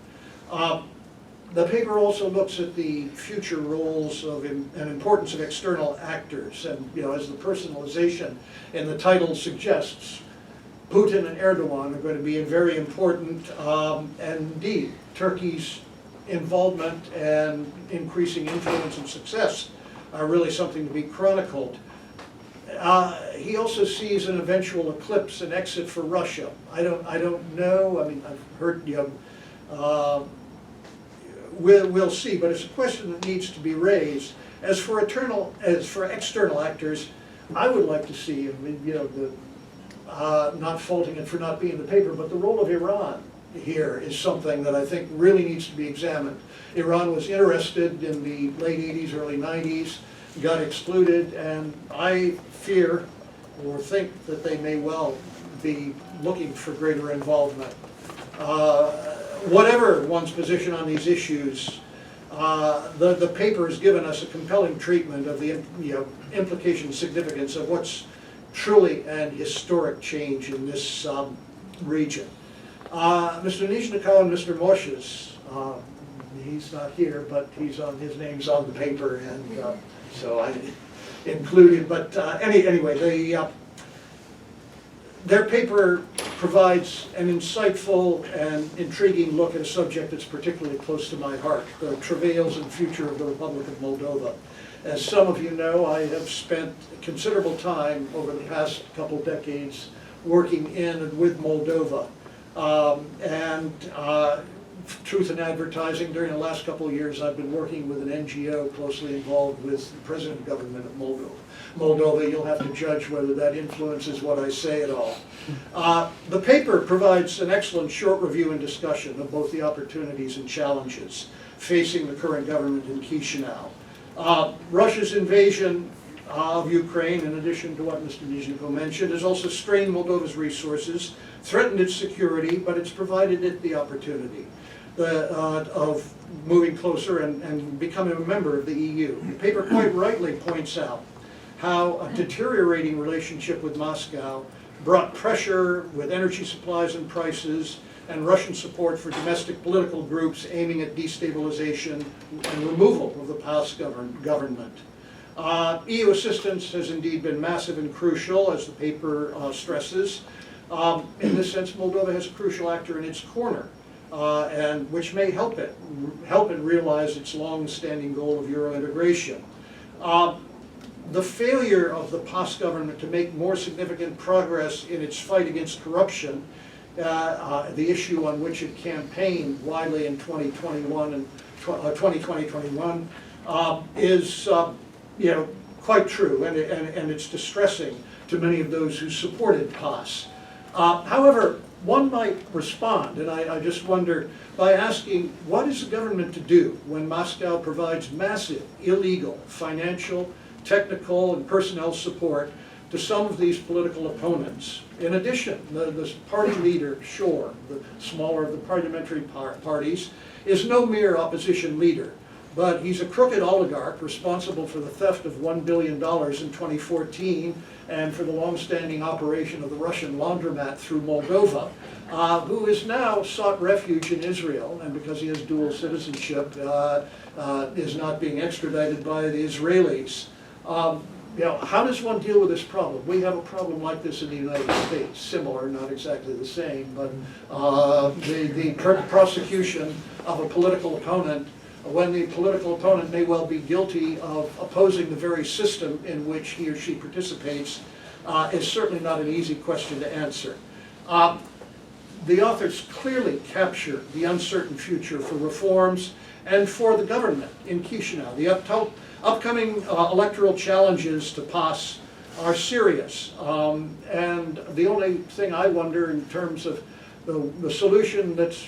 The paper also looks at the future roles of and importance of external actors, and as the personalization in the title suggests, Putin and Erdoğan are going to be very important, and indeed, Turkey's involvement and increasing influence and success are really something to be chronicled. He also sees an eventual eclipse and exit for Russia. I don't know. I mean, I've heard we'll see, but it's a question that needs to be raised. As for external actors, I would like to see, not faulting it for not being in the paper, but the role of Iran here is something that I think really needs to be examined. Iran was interested in the late 80s, early 90s, got excluded, and I fear or think that they may well be looking for greater involvement. Whatever one's position on these issues, the paper has given us a compelling treatment of the implication and significance of what's truly an historic change in this region. Mr. Nizhnikau and Mr. Moshes, he's not here, but his name's on the paper, and so I included. But anyway, their paper provides an insightful and intriguing look at a subject that's particularly close to my heart, the travails and future of the Republic of Moldova. As some of you know, I have spent considerable time over the past couple decades working in and with Moldova. Truth in advertising, during the last couple of years, I've been working with an NGO closely involved with the present government of Moldova. You'll have to judge whether that influences what I say at all. The paper provides an excellent short review and discussion of both the opportunities and challenges facing the current government in Chisinau. Russia's invasion of Ukraine, in addition to what Mr. Nizhnikau mentioned, has also strained Moldova's resources, threatened its security, but it's provided it the opportunity of moving closer and becoming a member of the EU. The paper quite rightly points out how a deteriorating relationship with Moscow brought pressure with energy supplies and prices, and Russian support for domestic political groups aiming at destabilization and removal of the past government. EU assistance has indeed been massive and crucial, as the paper stresses. In this sense, Moldova has a crucial actor in its corner, and which may help it realize its long-standing goal of Euro integration. The failure of the POS government to make more significant progress in its fight against corruption, the issue on which it campaigned widely in 2021 and 2021, is quite true, and it's distressing to many of those who supported POS. However, one might respond, and I just wonder, by asking, what is the government to do when Moscow provides massive, illegal, financial, technical, and personnel support to some of these political opponents? In addition, the party leader, Shor, the smaller of the parliamentary parties, is no mere opposition leader. but he's a crooked oligarch responsible for the theft of $1 billion in 2014 and for the long-standing operation of the Russian laundromat through Moldova, who has now sought refuge in Israel, and because he has dual citizenship, is not being extradited by the Israelis. How does one deal with this problem? We have a problem like this in the United States, similar, not exactly the same, but the prosecution of a political opponent, when the political opponent may well be guilty of opposing the very system in which he or she participates, is certainly not an easy question to answer. The authors clearly capture the uncertain future for reforms and for the government in Chisinau. The upcoming electoral challenges to POS are serious, and the only thing I wonder in terms of the solution that's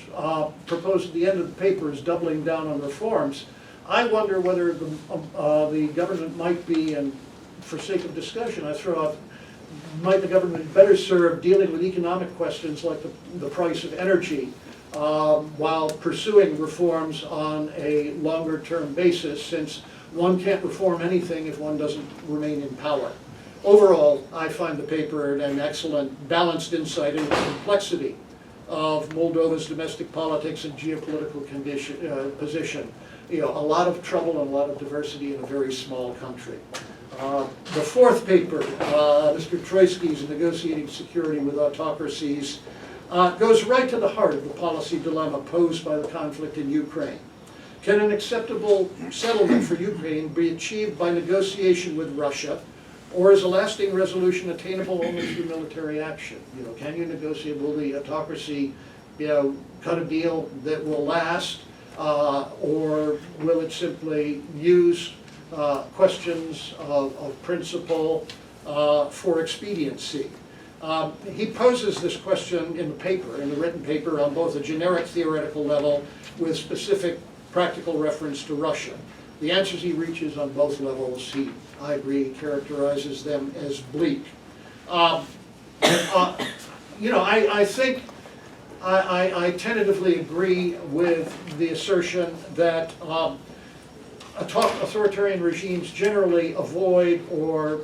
proposed at the end of the paper is doubling down on reforms. I wonder whether the government might be, and for sake of discussion I throw out, might the government better serve dealing with economic questions like the price of energy while pursuing reforms on a longer term basis, since one can't reform anything if one doesn't remain in power. Overall, I find the paper an excellent balanced insight into the complexity of Moldova's domestic politics and geopolitical position. A lot of trouble and a lot of diversity in a very small country. The fourth paper, Mr. Troitskiy's Negotiating Security with Autocracies, goes right to the heart of the policy dilemma posed by the conflict in Ukraine. Can an acceptable settlement for Ukraine be achieved by negotiation with Russia, or is a lasting resolution attainable only through military action? Can you negotiate? Will the autocracy, cut a deal that will last, or will it simply use questions of principle for expediency? He poses this question in the paper, in the written paper, on both a generic theoretical level with specific practical reference to Russia. The answers he reaches on both levels, I agree, characterizes them as bleak. I think I tentatively agree with the assertion that authoritarian regimes generally avoid or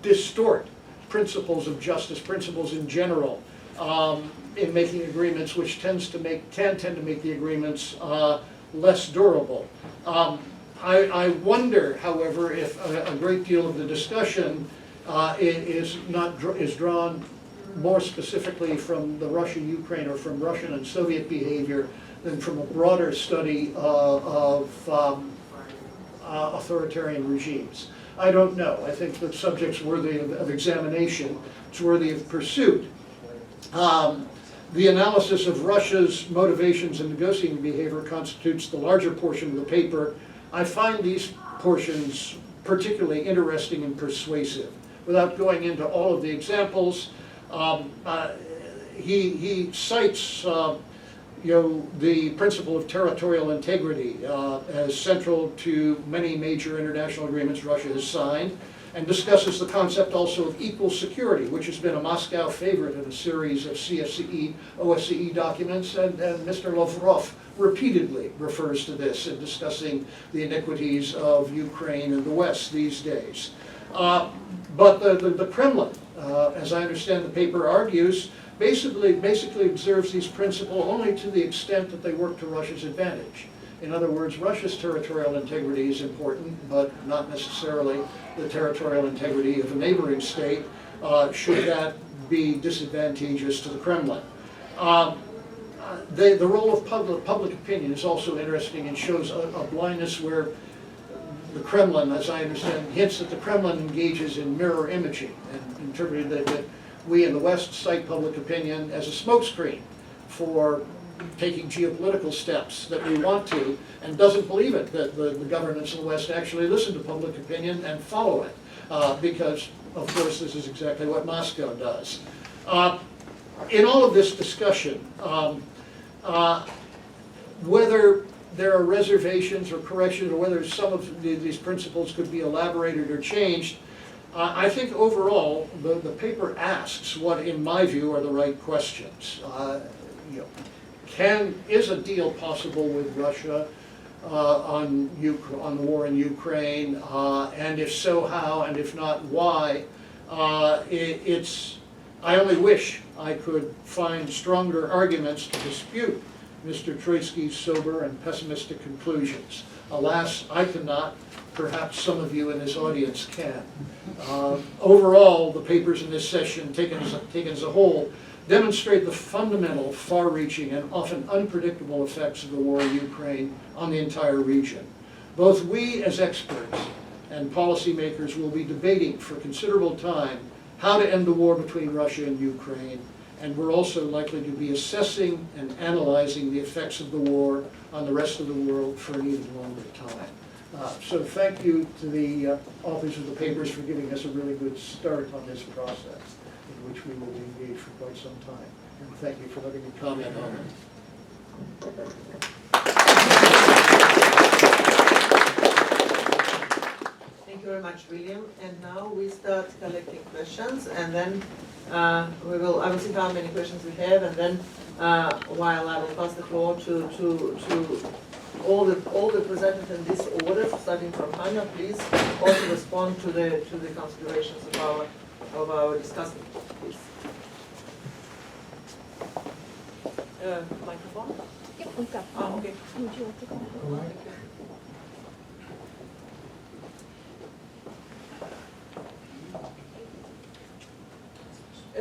distort principles of justice, principles in general, in making agreements, which can tend to make the agreements less durable. I wonder, however, if a great deal of the discussion is drawn more specifically from the Russia-Ukraine or from Russian and Soviet behavior than from a broader study of authoritarian regimes. I don't know. I think the subject's worthy of examination. It's worthy of pursuit. The analysis of Russia's motivations and negotiating behavior constitutes the larger portion of the paper. I find these portions particularly interesting and persuasive. Without going into all of the examples, he cites the principle of territorial integrity as central to many major international agreements Russia has signed, and discusses the concept also of equal security, which has been a Moscow favorite in a series of CSCE, OSCE documents, and Mr. Lavrov repeatedly refers to this in discussing the iniquities of Ukraine and the West these days. But the Kremlin, as I understand the paper argues, basically observes these principles only to the extent that they work to Russia's advantage. In other words, Russia's territorial integrity is important, but not necessarily the territorial integrity of a neighboring state, should that be disadvantageous to the Kremlin. The role of public opinion is also interesting and shows a blindness where the Kremlin, as I understand, hints that the Kremlin engages in mirror imaging, and interpreted that we in the West cite public opinion as a smokescreen for taking geopolitical steps that we want to, and doesn't believe it, that the governments in the West actually listen to public opinion and follow it, because, of course, this is exactly what Moscow does. In all of this discussion, whether there are reservations or corrections, or whether some of these principles could be elaborated or changed, I think overall the paper asks what, in my view, are the right questions. Is a deal possible with Russia? on the war in Ukraine, and if so, how, and if not, why. I only wish I could find stronger arguments to dispute Mr. Troitskiy's sober and pessimistic conclusions. Alas, I cannot. Perhaps some of you in this audience can. Overall, the papers in this session, taken as a whole, demonstrate the fundamental, far-reaching, and often unpredictable effects of the war in Ukraine on the entire region. Both we as experts and policymakers will be debating for considerable time how to end the war between Russia and Ukraine, and we're also likely to be assessing and analyzing the effects of the war on the rest of the world for an even longer time. So thank you to the authors of the papers for giving us a really good start on this process, in which we will be engaged for quite some time. And thank you for letting me comment on it. Thank you very much, William. And now we start collecting questions, and then I will see how many questions we have, and then while I will pass the floor to all the presenters in this order, starting from Hannah, please also respond to the considerations of our discussant, please. Microphone? Yep, we've got. Okay. Would you like to go?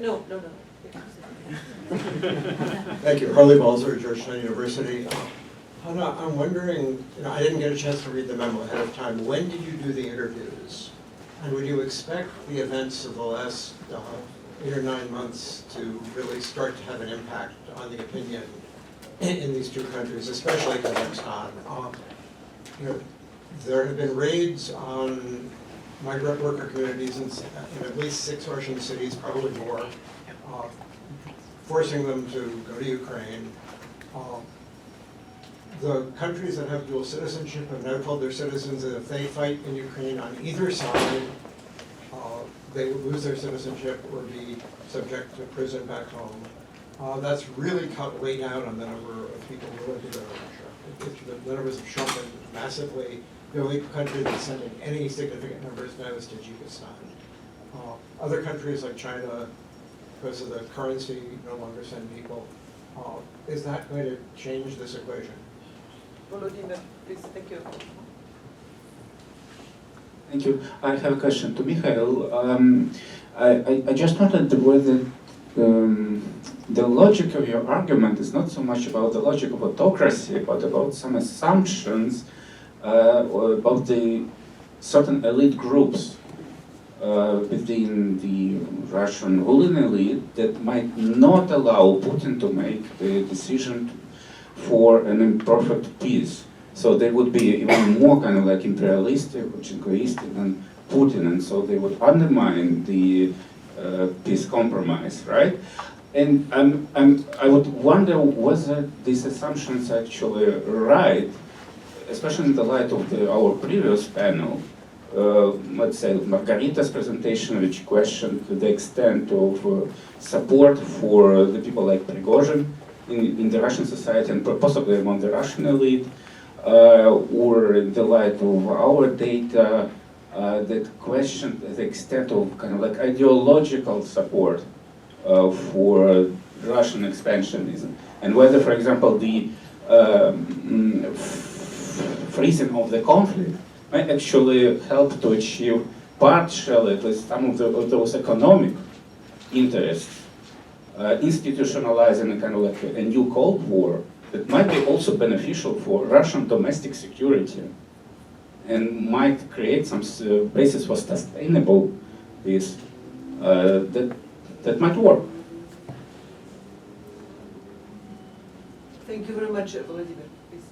No. Thank you. Harley Balzer, Georgetown University. Hannah, I'm wondering, I didn't get a chance to read the memo ahead of time. When did you do the interviews? And would you expect the events of the last 8 or 9 months to really start to have an impact on the opinion in these two countries, especially Kazakhstan? There have been raids on migrant worker communities in at least 6 Russian cities, probably more, forcing them to go to Ukraine. The countries that have dual citizenship have now told their citizens that if they fight in Ukraine on either side, they would lose their citizenship or be subject to prison back home. That's really cut way down on the number of people willing to go to Russia. The numbers have shrunken massively. The only country that's sending any significant numbers now is Tajikistan. Other countries like China, because of the currency, no longer send people. Is that going to change this equation? Volodymyr, please, thank you. Thank you. I have a question to Mikhail. I just wondered whether the logic of your argument is not so much about the logic of autocracy, but about some assumptions about the certain elite groups within the Russian ruling elite that might not allow Putin to make the decision for an imperfect peace. So they would be even more kind of like imperialistic or jingoistic than Putin, and so they would undermine the peace compromise, right? And I would wonder whether these assumptions are actually right, especially in the light of our previous panel. Let's say Margarita's presentation, which questioned the extent of support for the people like Prigozhin in the Russian society and possibly among the Russian elite, or in the light of our data that questioned the extent of kind of like ideological support for Russian expansionism, and whether, for example, the freezing of the conflict might actually help to achieve partially at least some of those economic interests, institutionalizing a kind of like a new Cold War that might be also beneficial for Russian domestic security and might create some basis for sustainable peace that might work. Thank you very much, Volodymyr, please.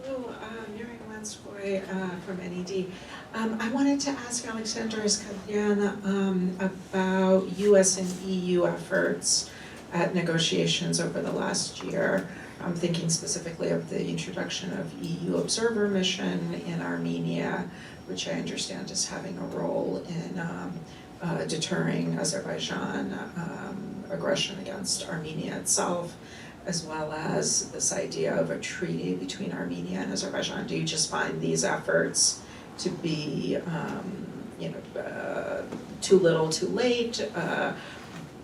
Hello, Miriam Lanskoy from NED. I wanted to ask Alexander Iskandaryan about US and EU efforts at negotiations over the last year. I'm thinking specifically of the introduction of EU observer mission in Armenia, which I understand is having a role in deterring Azerbaijan aggression against Armenia itself, as well as this idea of a treaty between Armenia and Azerbaijan? Do you just find these efforts to be, too little, too late?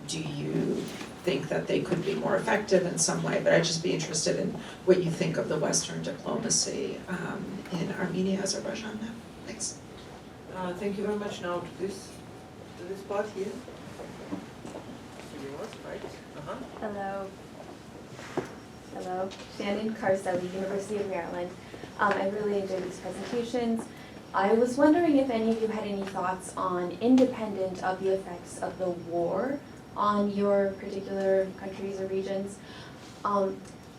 Do you think that they could be more effective in some way? But I'd just be interested in what you think of the Western diplomacy in Armenia, Azerbaijan now. Thanks. Thank you very much. Now to this part here. Yours, right? Hello. Hello. Shannon Carselli, University of Maryland. I really enjoyed these presentations. I was wondering if any of you had any thoughts on, independent of the effects of the war on your particular countries or regions,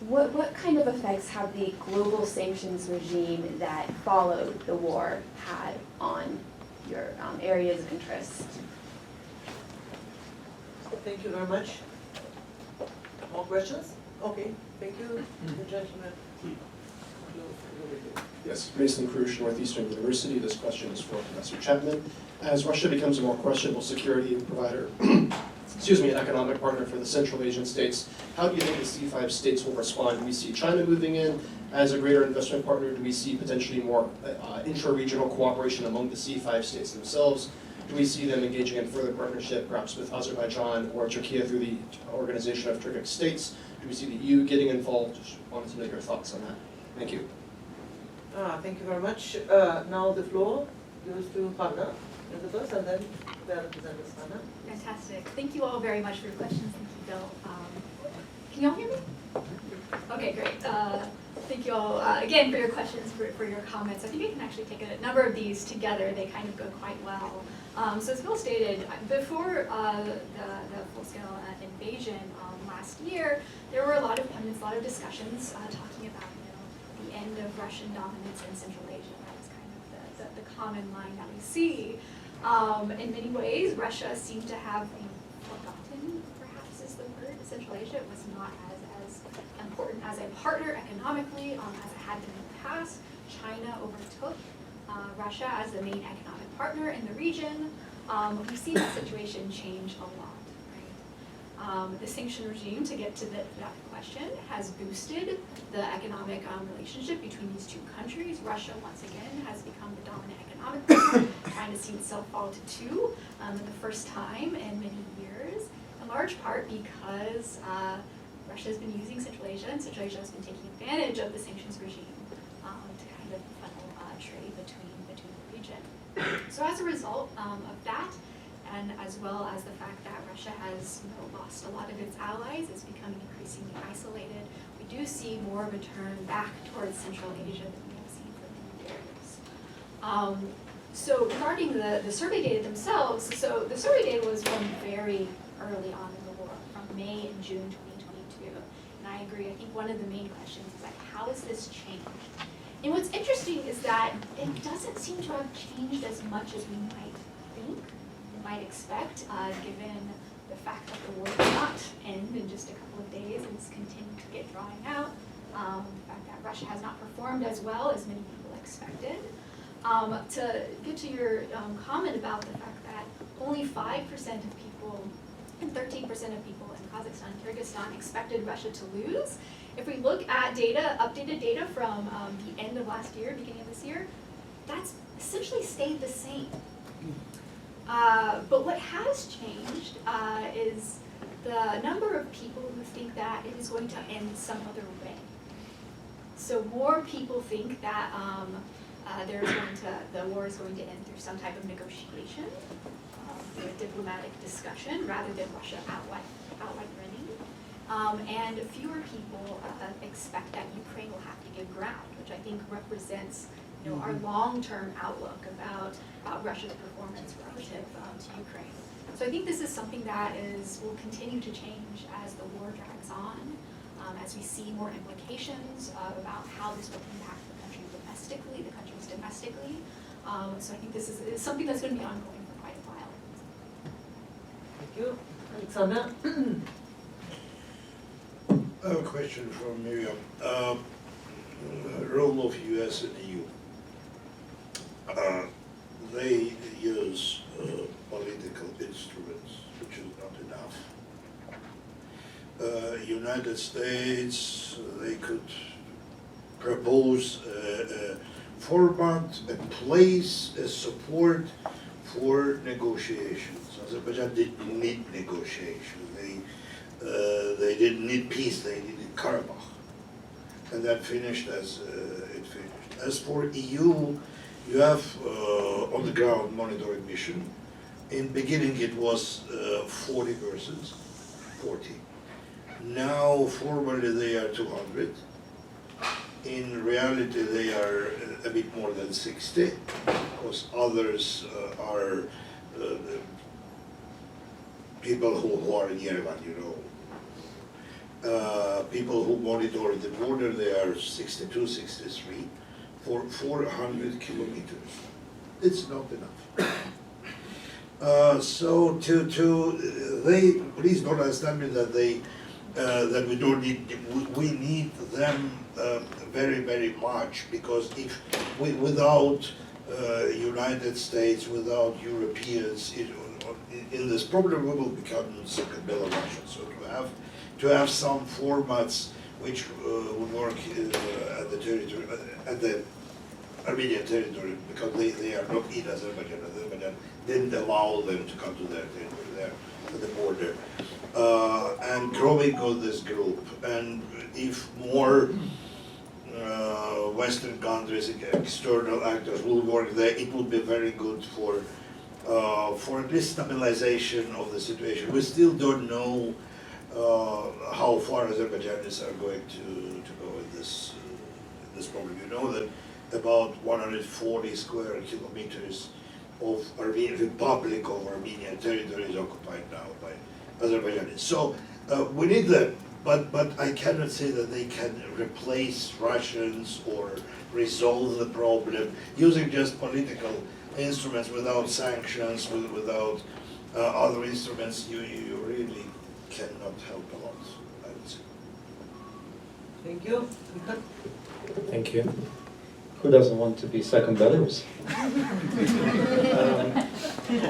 what kind of effects have the global sanctions regime that followed the war had on your areas of interest? Thank you very much. More questions? Okay, thank you, the gentleman. Yes, Mason Krush, Northeastern University. This question is for Professor Chapman. As Russia becomes a more questionable security provider, excuse me, an economic partner for the Central Asian states, how do you think the C5 states will respond? Do we see China moving in as a greater investment partner? Do we see potentially more intra-regional cooperation among the C5 states themselves? Do we see them engaging in further partnership, perhaps with Azerbaijan or Turkey through the Organization of Turkic States? Do we see the EU getting involved? Just wanted to know your thoughts on that. Thank you. Thank you very much. Now the floor goes to Hanna, the first, and then the representatives. Hanna. Fantastic. Thank you all very much for your questions. Thank you, Bill. Can you all hear me? Okay, great. Thank you all again for your questions, for your comments. I think I can actually take a number of these together. They kind of go quite well. So as Bill stated, before the full-scale invasion last year, there were a lot of pundits, a lot of discussions talking about the end of Russian dominance in Central Asia. That was kind of the common line that we see. In many ways, Russia seemed to have forgotten, perhaps is the word, Central Asia. It was not as important as a partner economically as it had been in the past. China overtook Russia as the main economic partner in the region. We see that situation change a lot. The sanction regime, to get to that question, has boosted the economic relationship between these two countries. Russia, once again, has become the dominant economic partner, trying to see itself fall to two for the first time in many years, in large part because Russia has been using Central Asia, and Central Asia has been taking advantage of the sanctions regime to kind of funnel trade between the region. So as a result of that, and as well as the fact that Russia has lost a lot of its allies, is becoming increasingly isolated, we do see more of a turn back towards Central Asia than we have seen for many years. So regarding the survey data themselves, so the survey data was from very early on in the war, from May and June 2022. And I agree, I think one of the main questions is like, how has this changed? And what's interesting is that it doesn't seem to have changed as much as we might think, might expect, given the fact that the war did not end in just a couple of days and it's continued to get drawn out, the fact that Russia has not performed as well as many people expected. To get to your comment about the fact that only 5% of people and 13% of people in Kazakhstan and Kyrgyzstan expected Russia to lose. If we look at data, updated data from the end of last year, beginning of this year, that's essentially stayed the same. But what has changed is the number of people who think that it is going to end some other way. So more people think that the war is going to end through some type of negotiation, through a diplomatic discussion, rather than Russia outright winning. And fewer people expect that Ukraine will have to give ground, which I think represents our long-term outlook about Russia's performance relative to Ukraine. So I think this is something that will continue to change as the war drags on, as we see more implications about how this will impact the countries domestically. So I think this is something that's going to be ongoing for quite a while. Thank you. Alexander? I have a question from Miriam. Role of US and EU. They use political instruments, which is not enough. United States, they could propose a format, a place, a support for negotiations. Azerbaijan didn't need negotiation. They didn't need peace. They needed Karabakh, and that finished as it finished. As for EU, you have on the ground monitoring mission. In beginning, it was 40 persons, 40. Now, formally, they are 200. In reality, they are a bit more than 60, because others are people who are in Yerevan, you know. People who monitor the border, they are 62, 63, for 400 kilometers. It's not enough. So they please don't understand me that that we don't need, we need them very, very much, because if without United States, without Europeans in this problem, we will become second Belarus. So to have some formats which would work at the territory, at the Armenian territory, because they are not in Azerbaijan. Azerbaijan didn't allow them to come to their territory there at the border. And growing of this group, and if more Western countries, external actors will work there, it would be very good for at least stabilization of the situation. We still don't know how far Azerbaijanis are going to go in this problem. You know that about 140 square kilometers of Armenian Republic of Armenian territory is occupied now by Azerbaijanis. So we need them, but I cannot say that they can replace Russians or resolve the problem using just political instruments without sanctions, without other instruments. You really cannot help a lot, I would say. Thank you. Mikhail? Thank you. Who doesn't want to be second Belarus?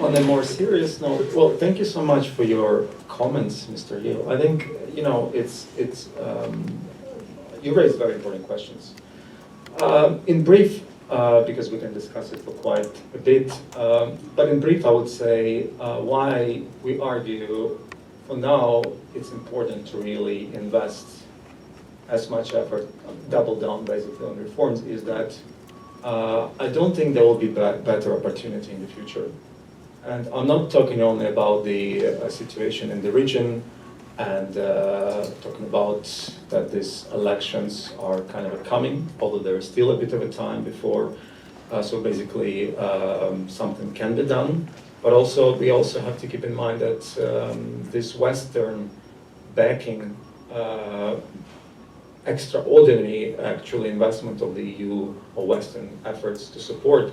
On a more serious note, well, thank you so much for your comments, Mr. Yale. I think, you know, you raised very important questions. In brief, because we can discuss it for quite a bit, but in brief, I would say why we argue for now it's important to really invest as much effort, double down basically on reforms, is that I don't think there will be better opportunity in the future. And I'm not talking only about the situation in the region and talking about that these elections are kind of coming, although there is still a bit of a time before, so basically something can be done. But also, we also have to keep in mind that this Western backing extraordinary actually investment of the EU or Western efforts to support,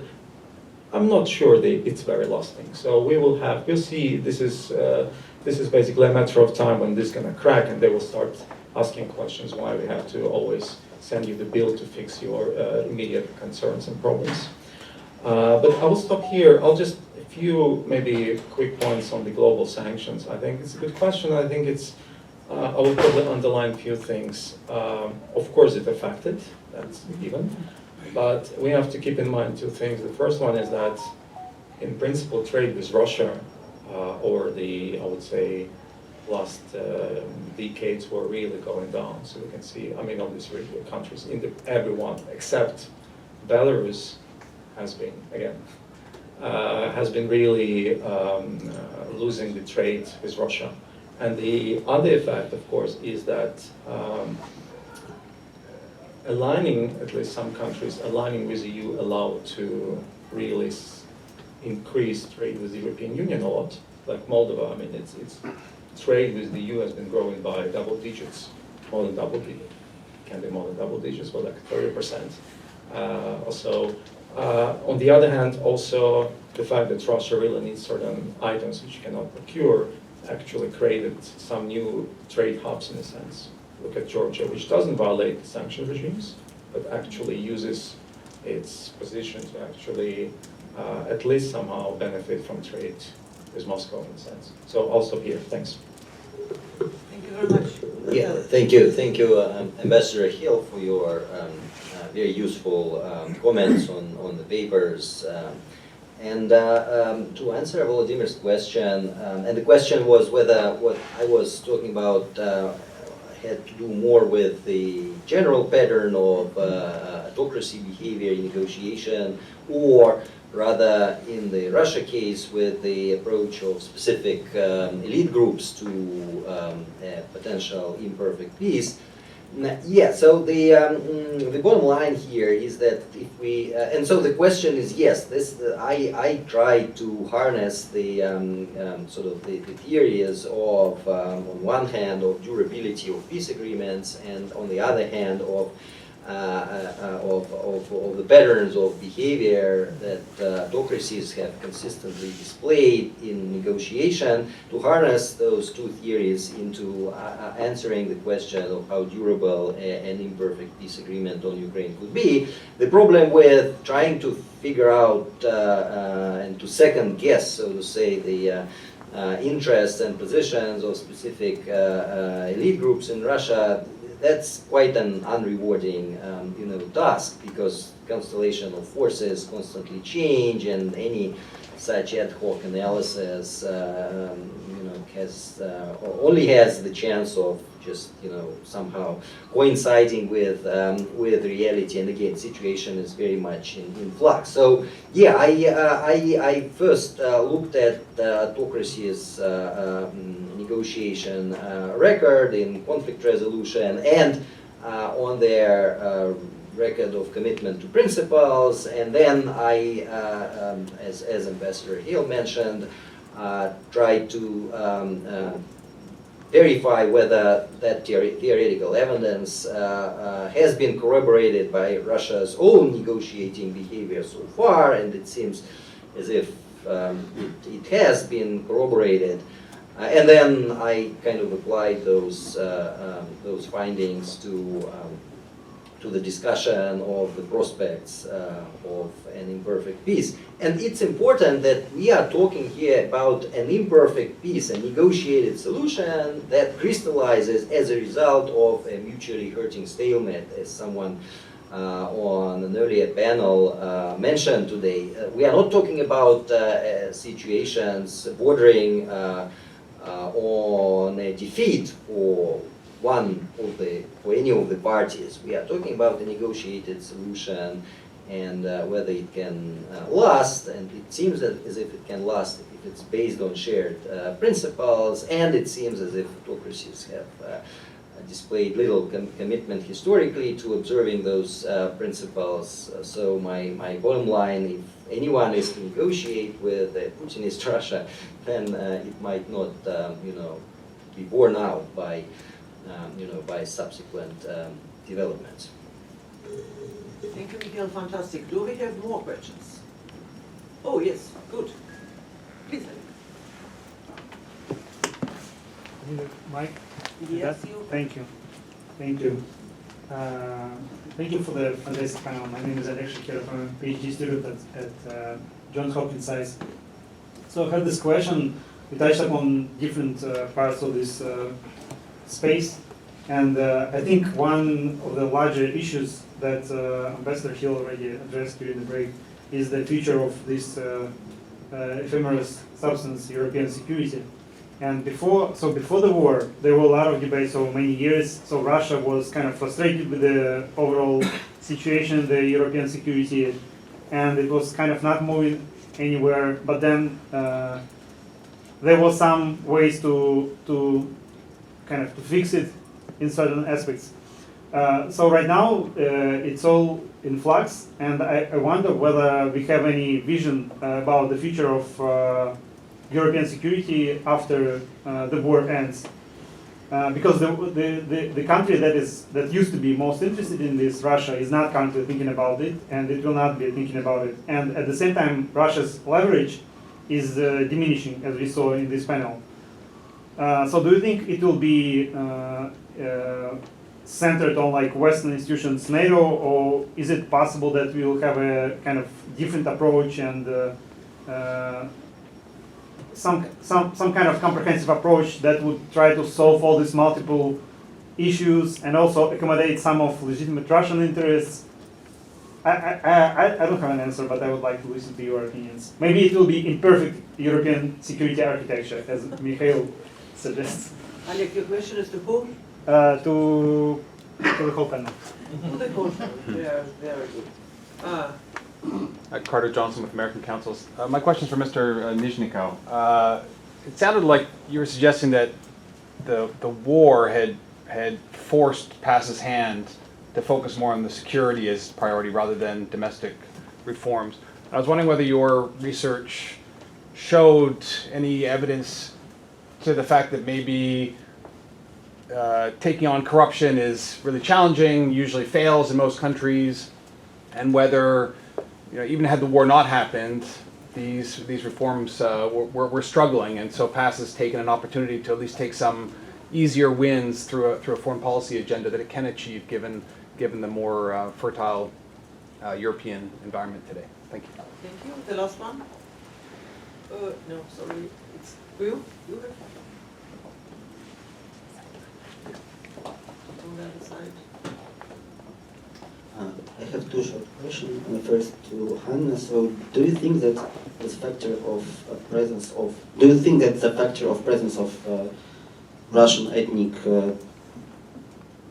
I'm not sure it's very lasting. So we'll see, this is basically a matter of time when this is gonna crack and they will start asking questions why we have to always send you the bill to fix your immediate concerns and problems. But I will stop here. I'll just, a few maybe quick points on the global sanctions. I think it's a good question. I think it's, I will probably underline a few things. Of course it affected, that's given, but we have to keep in mind two things. The first one is that in principle trade with Russia over the, I would say, last decades were really going down. So we can see, I mean, obviously countries, everyone except Belarus has been, again, has been really losing the trade with Russia. And the other effect, of course, is that aligning, at least some countries, aligning with the EU allowed to really increase trade with the European Union a lot. Like Moldova, I mean, it's trade with the EU has been growing by double digits, more than double digits, can be more than double digits, but like 30%. Also, on the other hand, also the fact that Russia really needs certain items which you cannot procure actually created some new trade hubs in a sense. Look at Georgia, which doesn't violate sanction regimes, but actually uses its position to actually at least somehow benefit from trade with Moscow in a sense. So I'll stop here, thanks. Thank you very much. Yeah, thank you, Ambassador Hill, for your very useful comments on the papers. And to answer Volodymyr's question, and the question was whether what I was talking about had to do more with the general pattern of autocracy behavior in negotiation, or rather in the Russia case with the approach of specific elite groups to a potential imperfect peace. Yeah, so the bottom line here is that if we, and so the question is, yes, I try to harness the sort of the theories of, on one hand, of durability of peace agreements, and on the other hand, of the patterns of behavior that autocracies have consistently displayed in negotiation, to harness those two theories into answering the question of how durable an imperfect peace agreement on Ukraine could be. The problem with trying to figure out and to second guess, so to say, the interests and positions of specific elite groups in Russia, that's quite an unrewarding task, because constellation of forces constantly change, and any such ad hoc analysis only has the chance of just somehow coinciding with reality, and again, situation is very much in flux. So yeah, I first looked at autocracies negotiation record in conflict resolution, and on their record of commitment to principles, and then I, as Ambassador Hill mentioned, tried to verify whether that theoretical evidence has been corroborated by Russia's own negotiating behavior so far, and it seems as if it has been corroborated. And then I kind of applied those findings to the discussion of the prospects of an imperfect peace. And it's important that we are talking here about an imperfect peace, a negotiated solution that crystallizes as a result of a mutually hurting stalemate, as someone on an earlier panel mentioned today. We are not talking about situations bordering on a defeat for any of the parties. We are talking about a negotiated solution, and whether it can last, and it seems as if it can last if it's based on shared principles, and it seems as if autocracies have displayed little commitment historically to observing those principles. So my bottom line, if anyone is to negotiate with a Putinist Russia, then it might not be borne out by by subsequent developments. Thank you, Mikhail. Fantastic. Do we have more questions? Oh, yes. Good. Please. Mike? Yes, you. Thank you. Thank you. Thank you for this panel. My name is Alexei Kirov. I'm a PhD student at Johns Hopkins Science. So I had this question. We touched upon different parts of this space, and I think one of the larger issues that Ambassador Hill already addressed during the break is the future of this ephemeral substance, European security. And before the war, there were a lot of debates over many years. So Russia was kind of frustrated with the overall situation in the European security, and it was kind of not moving anywhere. But then there were some ways to kind of to fix it in certain aspects. So right now it's all in flux, and I wonder whether we have any vision about the future of European security after the war ends. Because the country that used to be most interested in this, Russia, is not currently thinking about it, and it will not be thinking about it. And at the same time, Russia's leverage is diminishing, as we saw in this panel. So do you think it will be centered on like Western institutions, NATO, or is it possible that we will have a kind of different approach and some kind of comprehensive approach that would try to solve all these multiple issues and also accommodate some of legitimate Russian interests. I don't have an answer, but I would like to listen to your opinions. Maybe it will be imperfect European security architecture, as Mikhail suggests. Oleg, your question is to who? To the whole panel. To the whole panel. Very good. Carter Johnson with American Councils. My question is for Mr. Nizhnikau. It sounded like you were suggesting that the war had forced PAS's hand to focus more on the security as priority rather than domestic reforms. I was wondering whether your research showed any evidence to the fact that maybe taking on corruption is really challenging, usually fails in most countries, and whether, even had the war not happened, these reforms were struggling, and so PAS has taken an opportunity to at least take some easier wins through a foreign policy agenda that it can achieve given the more fertile European environment today. Thank you. Thank you. The last one? No, sorry. It's you? You have? On the other side. I have two short questions. First to Hanna. So, do you think that this factor of presence of Russian ethnic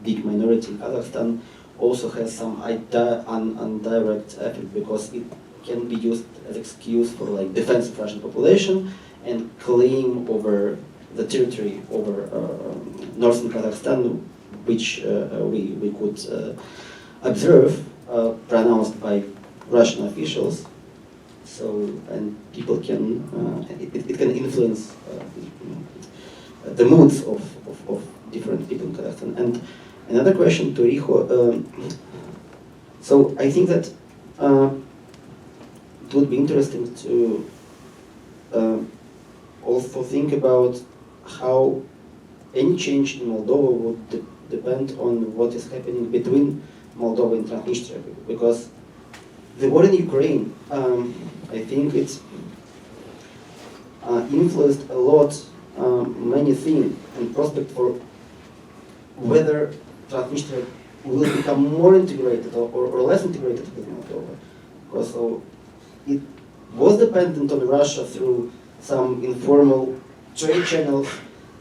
big minority in Kazakhstan also has some indirect effect, because it can be used as excuse for defense of Russian population and claim over the territory over northern Kazakhstan, which we could observe pronounced by Russian officials. So, and people can it can influence the moods of different people in Kazakhstan. And another question to Ryhor. So I think that it would be interesting to also think about how any change in Moldova would depend on what is happening between Moldova and Transnistria, because the war in Ukraine, I think it's influenced a lot many things and prospect for whether Transnistria will become more integrated or less integrated with Moldova. Because so it was dependent on Russia through some informal trade channels,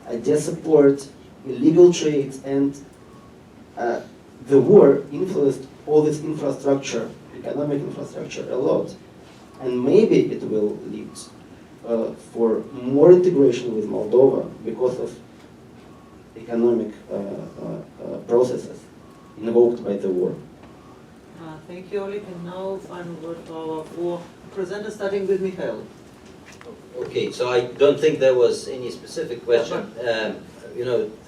idea support, illegal trade, and the war influenced all this infrastructure, economic infrastructure, a lot. And maybe it will lead for more integration with Moldova because of economic processes invoked by the war. Thank you, Oleg. And now final word for our four presenters, starting with Mikhail. Okay, so I don't think there was any specific question.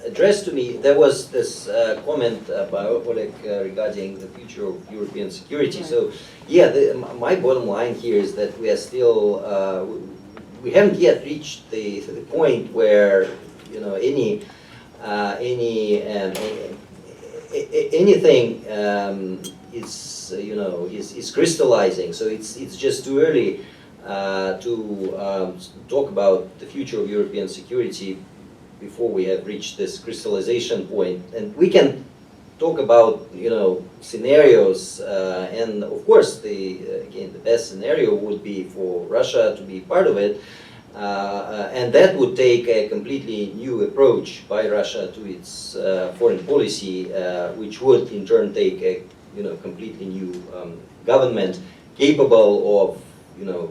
Addressed to me. There was this comment by Oleg regarding the future of European security. Right. So, yeah, my bottom line here is that we are still, we haven't yet reached the point where anything is crystallizing. So it's just too early to talk about the future of European security before we have reached this crystallization point. And we can talk about scenarios, and of course the best scenario would be for Russia to be part of it, and that would take a completely new approach by Russia to its foreign policy, which would in turn take a completely new government capable of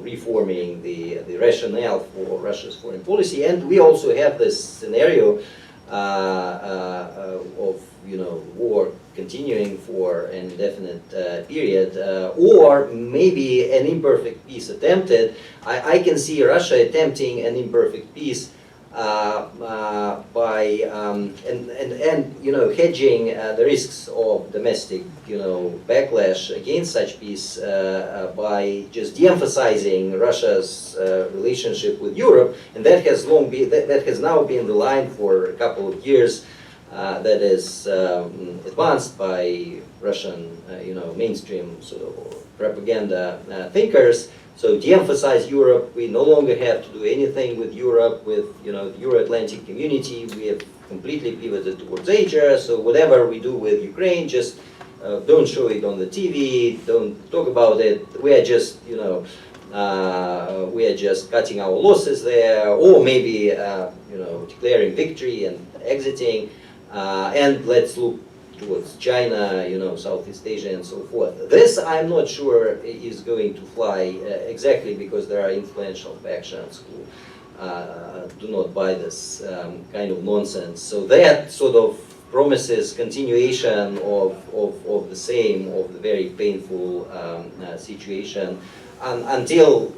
reforming the rationale for Russia's foreign policy. And we also have this scenario of war continuing for an indefinite period, or maybe an imperfect peace attempted. I can see Russia attempting an imperfect peace by hedging the risks of domestic backlash against such peace by just de-emphasizing Russia's relationship with Europe, and that has now been the line for a couple of years. That is advanced by Russian mainstream sort of propaganda thinkers. So de-emphasize Europe. We no longer have to do anything with Europe, with the Euro-Atlantic community. We have completely pivoted towards Asia. So whatever we do with Ukraine, just don't show it on the TV. Don't talk about it. We are just we are just cutting our losses there, or maybe declaring victory and exiting. And let's look towards China, Southeast Asia and so forth. This I'm not sure is going to fly exactly because there are influential factions who do not buy this kind of nonsense. So that sort of promises continuation of the same, of the very painful situation until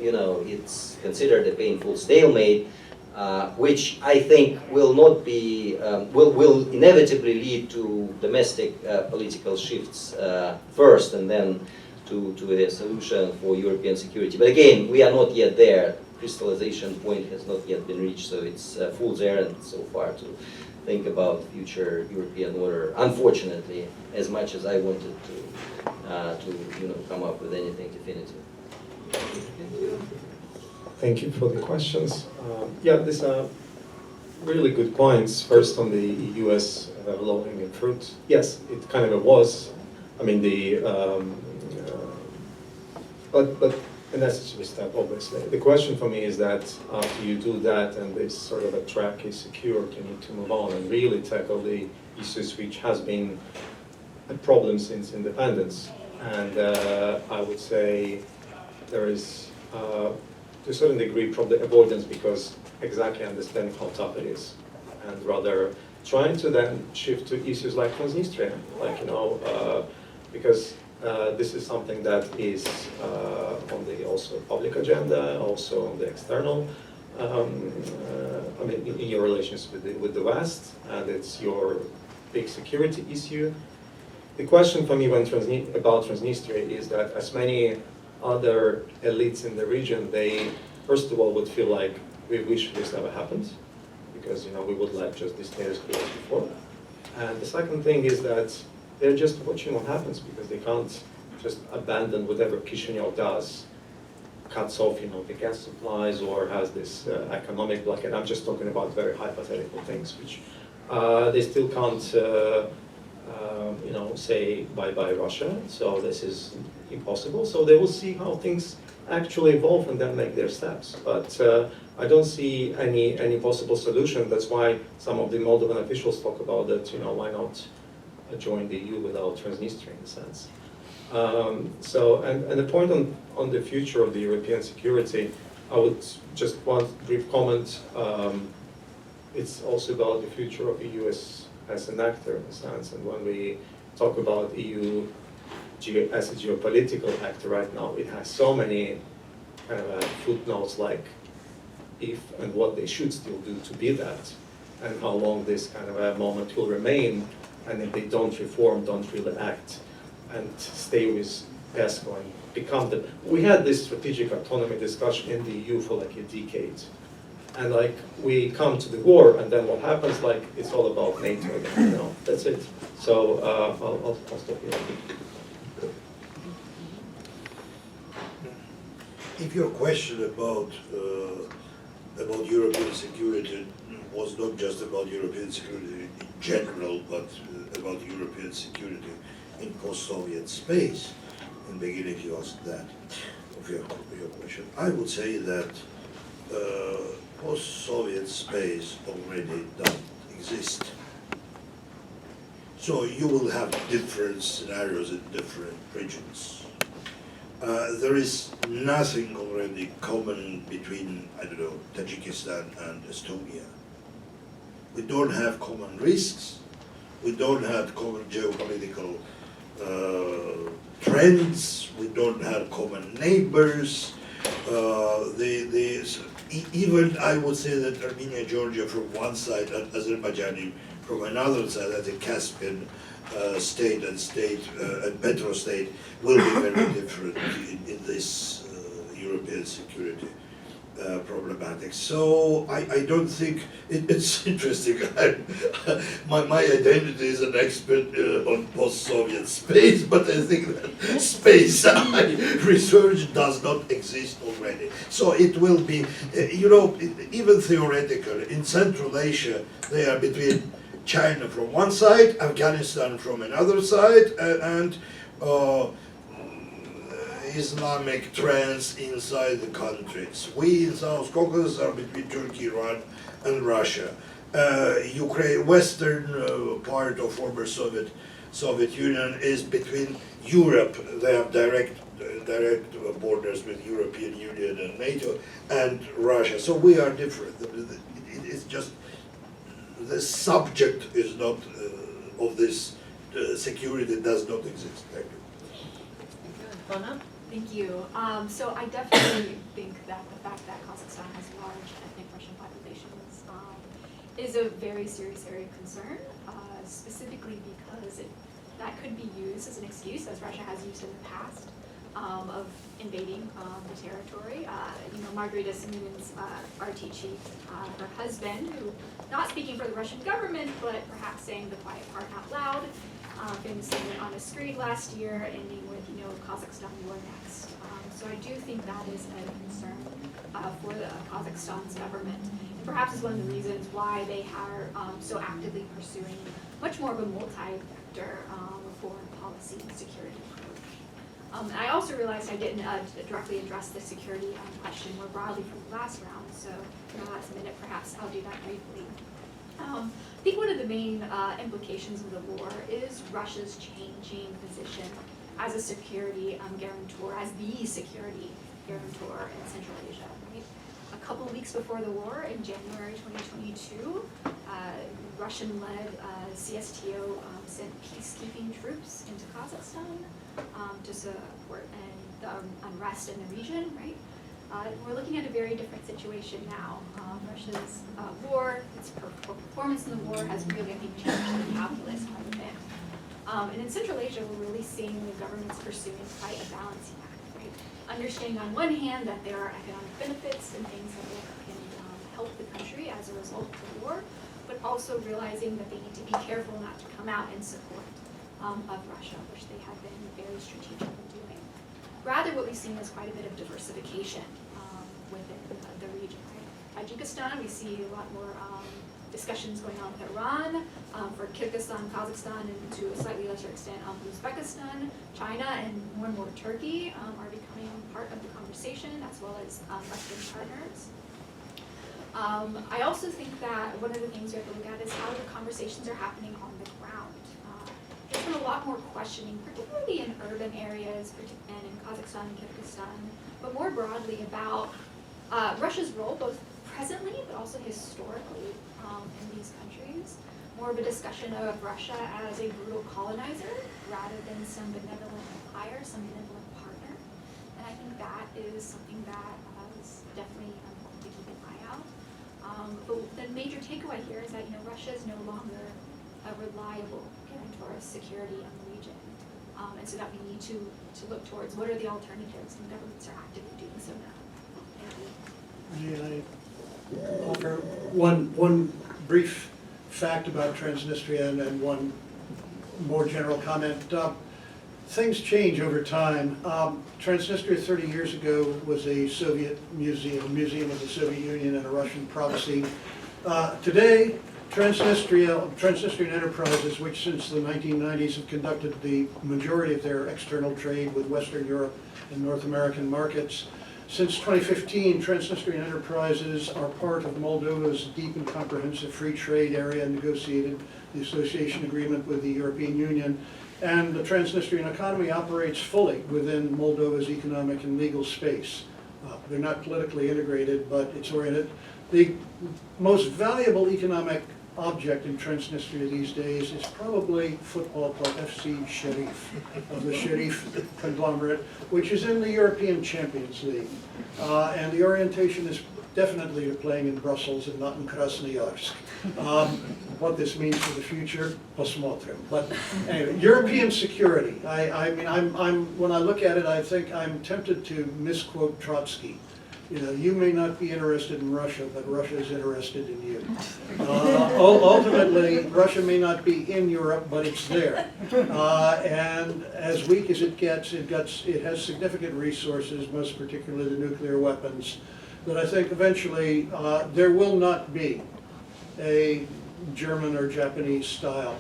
it's considered a painful stalemate. Which I think will not be, will inevitably lead to domestic political shifts first, and then to a solution for European security. But again, we are not yet there. Crystallization point has not yet been reached, so it's a fool's errand so far to think about future European order. Unfortunately, as much as I wanted to come up with anything definitive. Thank you for the questions. Yeah, these are really good points. First, on the US low-hanging fruit. Yes, it kind of was. I mean, but a necessary step, obviously. The question for me is that after you do that and this sort of a track is secured, you need to move on and really tackle the issues which has been a problem since independence. And I would say there is to a certain degree probably avoidance because exactly understanding how tough it is, and rather trying to then shift to issues like Transnistria, because this is something that is on the also public agenda, also on the external. I mean, in your relations with the West, and it's your big security issue. The question for me about Transnistria is that as many other elites in the region, they first of all would feel like we wish this never happened, because we would like just the status quo as before. And the second thing is that they're just watching what happens because they can't just abandon whatever Chisinau does, cuts off the gas supplies or has this economic blockade. I'm just talking about very hypothetical things, which they still can't say bye-bye Russia. So this is impossible. So they will see how things actually evolve and then make their steps. But I don't see any possible solution. That's why some of the Moldovan officials talk about that, why not join the EU without Transnistria in a sense. And the point on the future of the European security, I would just want a brief comment. It's also about the future of the EU as an actor in a sense. And when we talk about EU as a geopolitical actor right now, it has so many kind of footnotes like if and what they should still do to be that, and how long this kind of a moment will remain, and if they don't reform, don't really act, and stay with PESCO and become the... We had this strategic autonomy discussion in the EU for like a decade. And like we come to the war, and then what happens? Like it's all about NATO again. That's it. So I'll stop here. If your question about European security was not just about European security in general, but about European security in post-Soviet space, in the beginning you asked that of your question, I would say that post-Soviet space already doesn't exist. So you will have different scenarios in different regions. There is nothing already common between, I don't know, Tajikistan and Estonia. We don't have common risks. We don't have common geopolitical trends. We don't have common neighbors. Even I would say that Armenia, Georgia from one side, and Azerbaijan from another side, as a Caspian state and petro state, will be very different in this European security problematic. democratic. So I don't think it's interesting. My identity is an expert on post-Soviet space, but I think that space research does not exist already. So it will be, even theoretical, in Central Asia, they are between China from one side, Afghanistan from another side, and Islamic trends inside the countries. We in South Caucasus are between Turkey, Iran, and Russia. Ukraine, western part of former Soviet Union is between Europe. They have direct borders with European Union and NATO, and Russia. So we are different. It's just the subject is not of this security does not exist. Thank you. Anna? Thank you. So I definitely think that the fact that Kazakhstan has large ethnic Russian populations is a very serious area of concern, specifically because that could be used as an excuse, as Russia has used in the past, of invading the territory. Margarita Simon's RT chief, her husband, who, not speaking for the Russian government, but perhaps saying the quiet part out loud, famously went on a screed last year, ending with, Kazakhstan, you are next. So I do think that is a concern for the Kazakhstan's government. And perhaps is one of the reasons why they are so actively pursuing much more of a multi-vector foreign policy and security approach. I also realized I didn't directly address the security question more broadly from the last round, so in the last minute perhaps I'll do that briefly. I think one of the main implications of the war is Russia's changing position as a security guarantor, as the security guarantor in Central Asia. Right? A couple of weeks before the war, in January 2022, Russian-led CSTO sent peacekeeping troops into Kazakhstan to support the unrest in the region. Right? We're looking at a very different situation now. Russia's war, its performance in the war has really, I think, changed the calculus quite a bit. And in Central Asia, we're really seeing the governments pursuing quite a balancing act, right? Understanding on one hand that there are economic benefits and things that can help the country as a result of the war, but also realizing that they need to be careful not to come out in support of Russia, which they have been very strategic in doing. Rather, what we've seen is quite a bit of diversification within the region, right? Tajikistan, we see a lot more discussions going on with Iran, for Kyrgyzstan, Kazakhstan, and to a slightly lesser extent, Uzbekistan, China, and more Turkey are becoming part of the conversation, as well as Western partners. I also think that one of the things we have to look at is how the conversations are happening on the ground. There's been a lot more questioning, particularly in urban areas, and in Kazakhstan and Kyrgyzstan, but more broadly about Russia's role, both presently but also historically in these countries. More of a discussion of Russia as a brutal colonizer rather than some benevolent empire, some benevolent partner. And I think that is something that is definitely important to keep an eye out. But the major takeaway here is that Russia is no longer a reliable guarantor of security in the region. And so that we need to look towards what are the alternatives, and governments are actively doing so now. Thank you. May I offer one brief fact about Transnistria and one more general comment? Things change over time. Transnistria 30 years ago was a Soviet museum of the Soviet Union and a Russian proxy. Today, Transnistrian enterprises, which since the 1990s have conducted the majority of their external trade with Western Europe and North American markets, since 2015, Transnistrian enterprises are part of Moldova's deep and comprehensive free trade area, negotiated the association agreement with the European Union, and the Transnistrian economy operates fully within Moldova's economic and legal space. They're not politically integrated, but it's oriented. The most valuable economic object in Transnistria these days is probably football club FC Sharif, of the Sharif conglomerate, which is in the European Champions League. And the orientation is definitely playing in Brussels and not in Krasnoyarsk. What this means for the future, посмотрим. But anyway, European security. I mean, when I look at it, I think I'm tempted to misquote Trotsky. You know, you may not be interested in Russia, but Russia is interested in you. Ultimately, Russia may not be in Europe, but it's there. And as weak as it gets, it has significant resources, most particularly the nuclear weapons, that I think eventually there will not be a German or Japanese style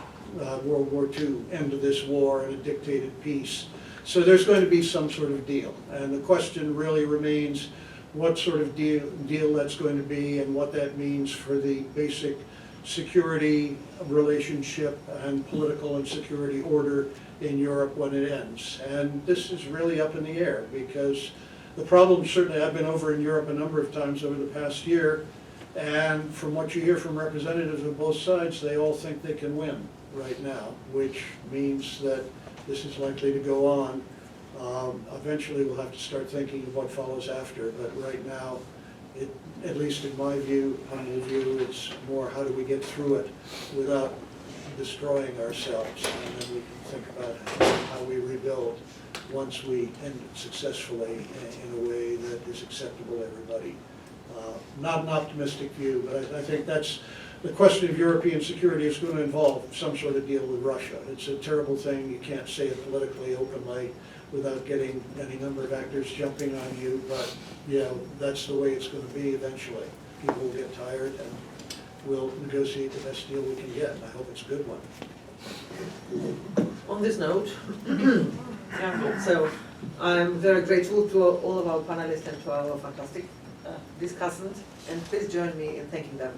World War II end to this war and a dictated peace. So there's going to be some sort of deal. And the question really remains what sort of deal that's going to be and what that means for the basic security relationship and political and security order in Europe when it ends. And this is really up in the air because the problem, certainly I've been over in Europe a number of times over the past year, and from what you hear from representatives of both sides, they all think they can win right now, which means that this is likely to go on. Eventually we'll have to start thinking of what follows after, but right now, at least in my view, humble view, it's more how do we get through it without destroying ourselves, and then we can think about how we rebuild once we end it successfully in a way that is acceptable to everybody. Not an optimistic view, but I think that's the question of European security is going to involve some sort of deal with Russia. It's a terrible thing. You can't say it politically openly without getting any number of actors jumping on you, but you know, that's the way it's going to be eventually. People will get tired and we'll negotiate the best deal we can get, and I hope it's a good one. On this note, so I'm very grateful to all of our panelists and to our fantastic discussants, and please join me in thanking them.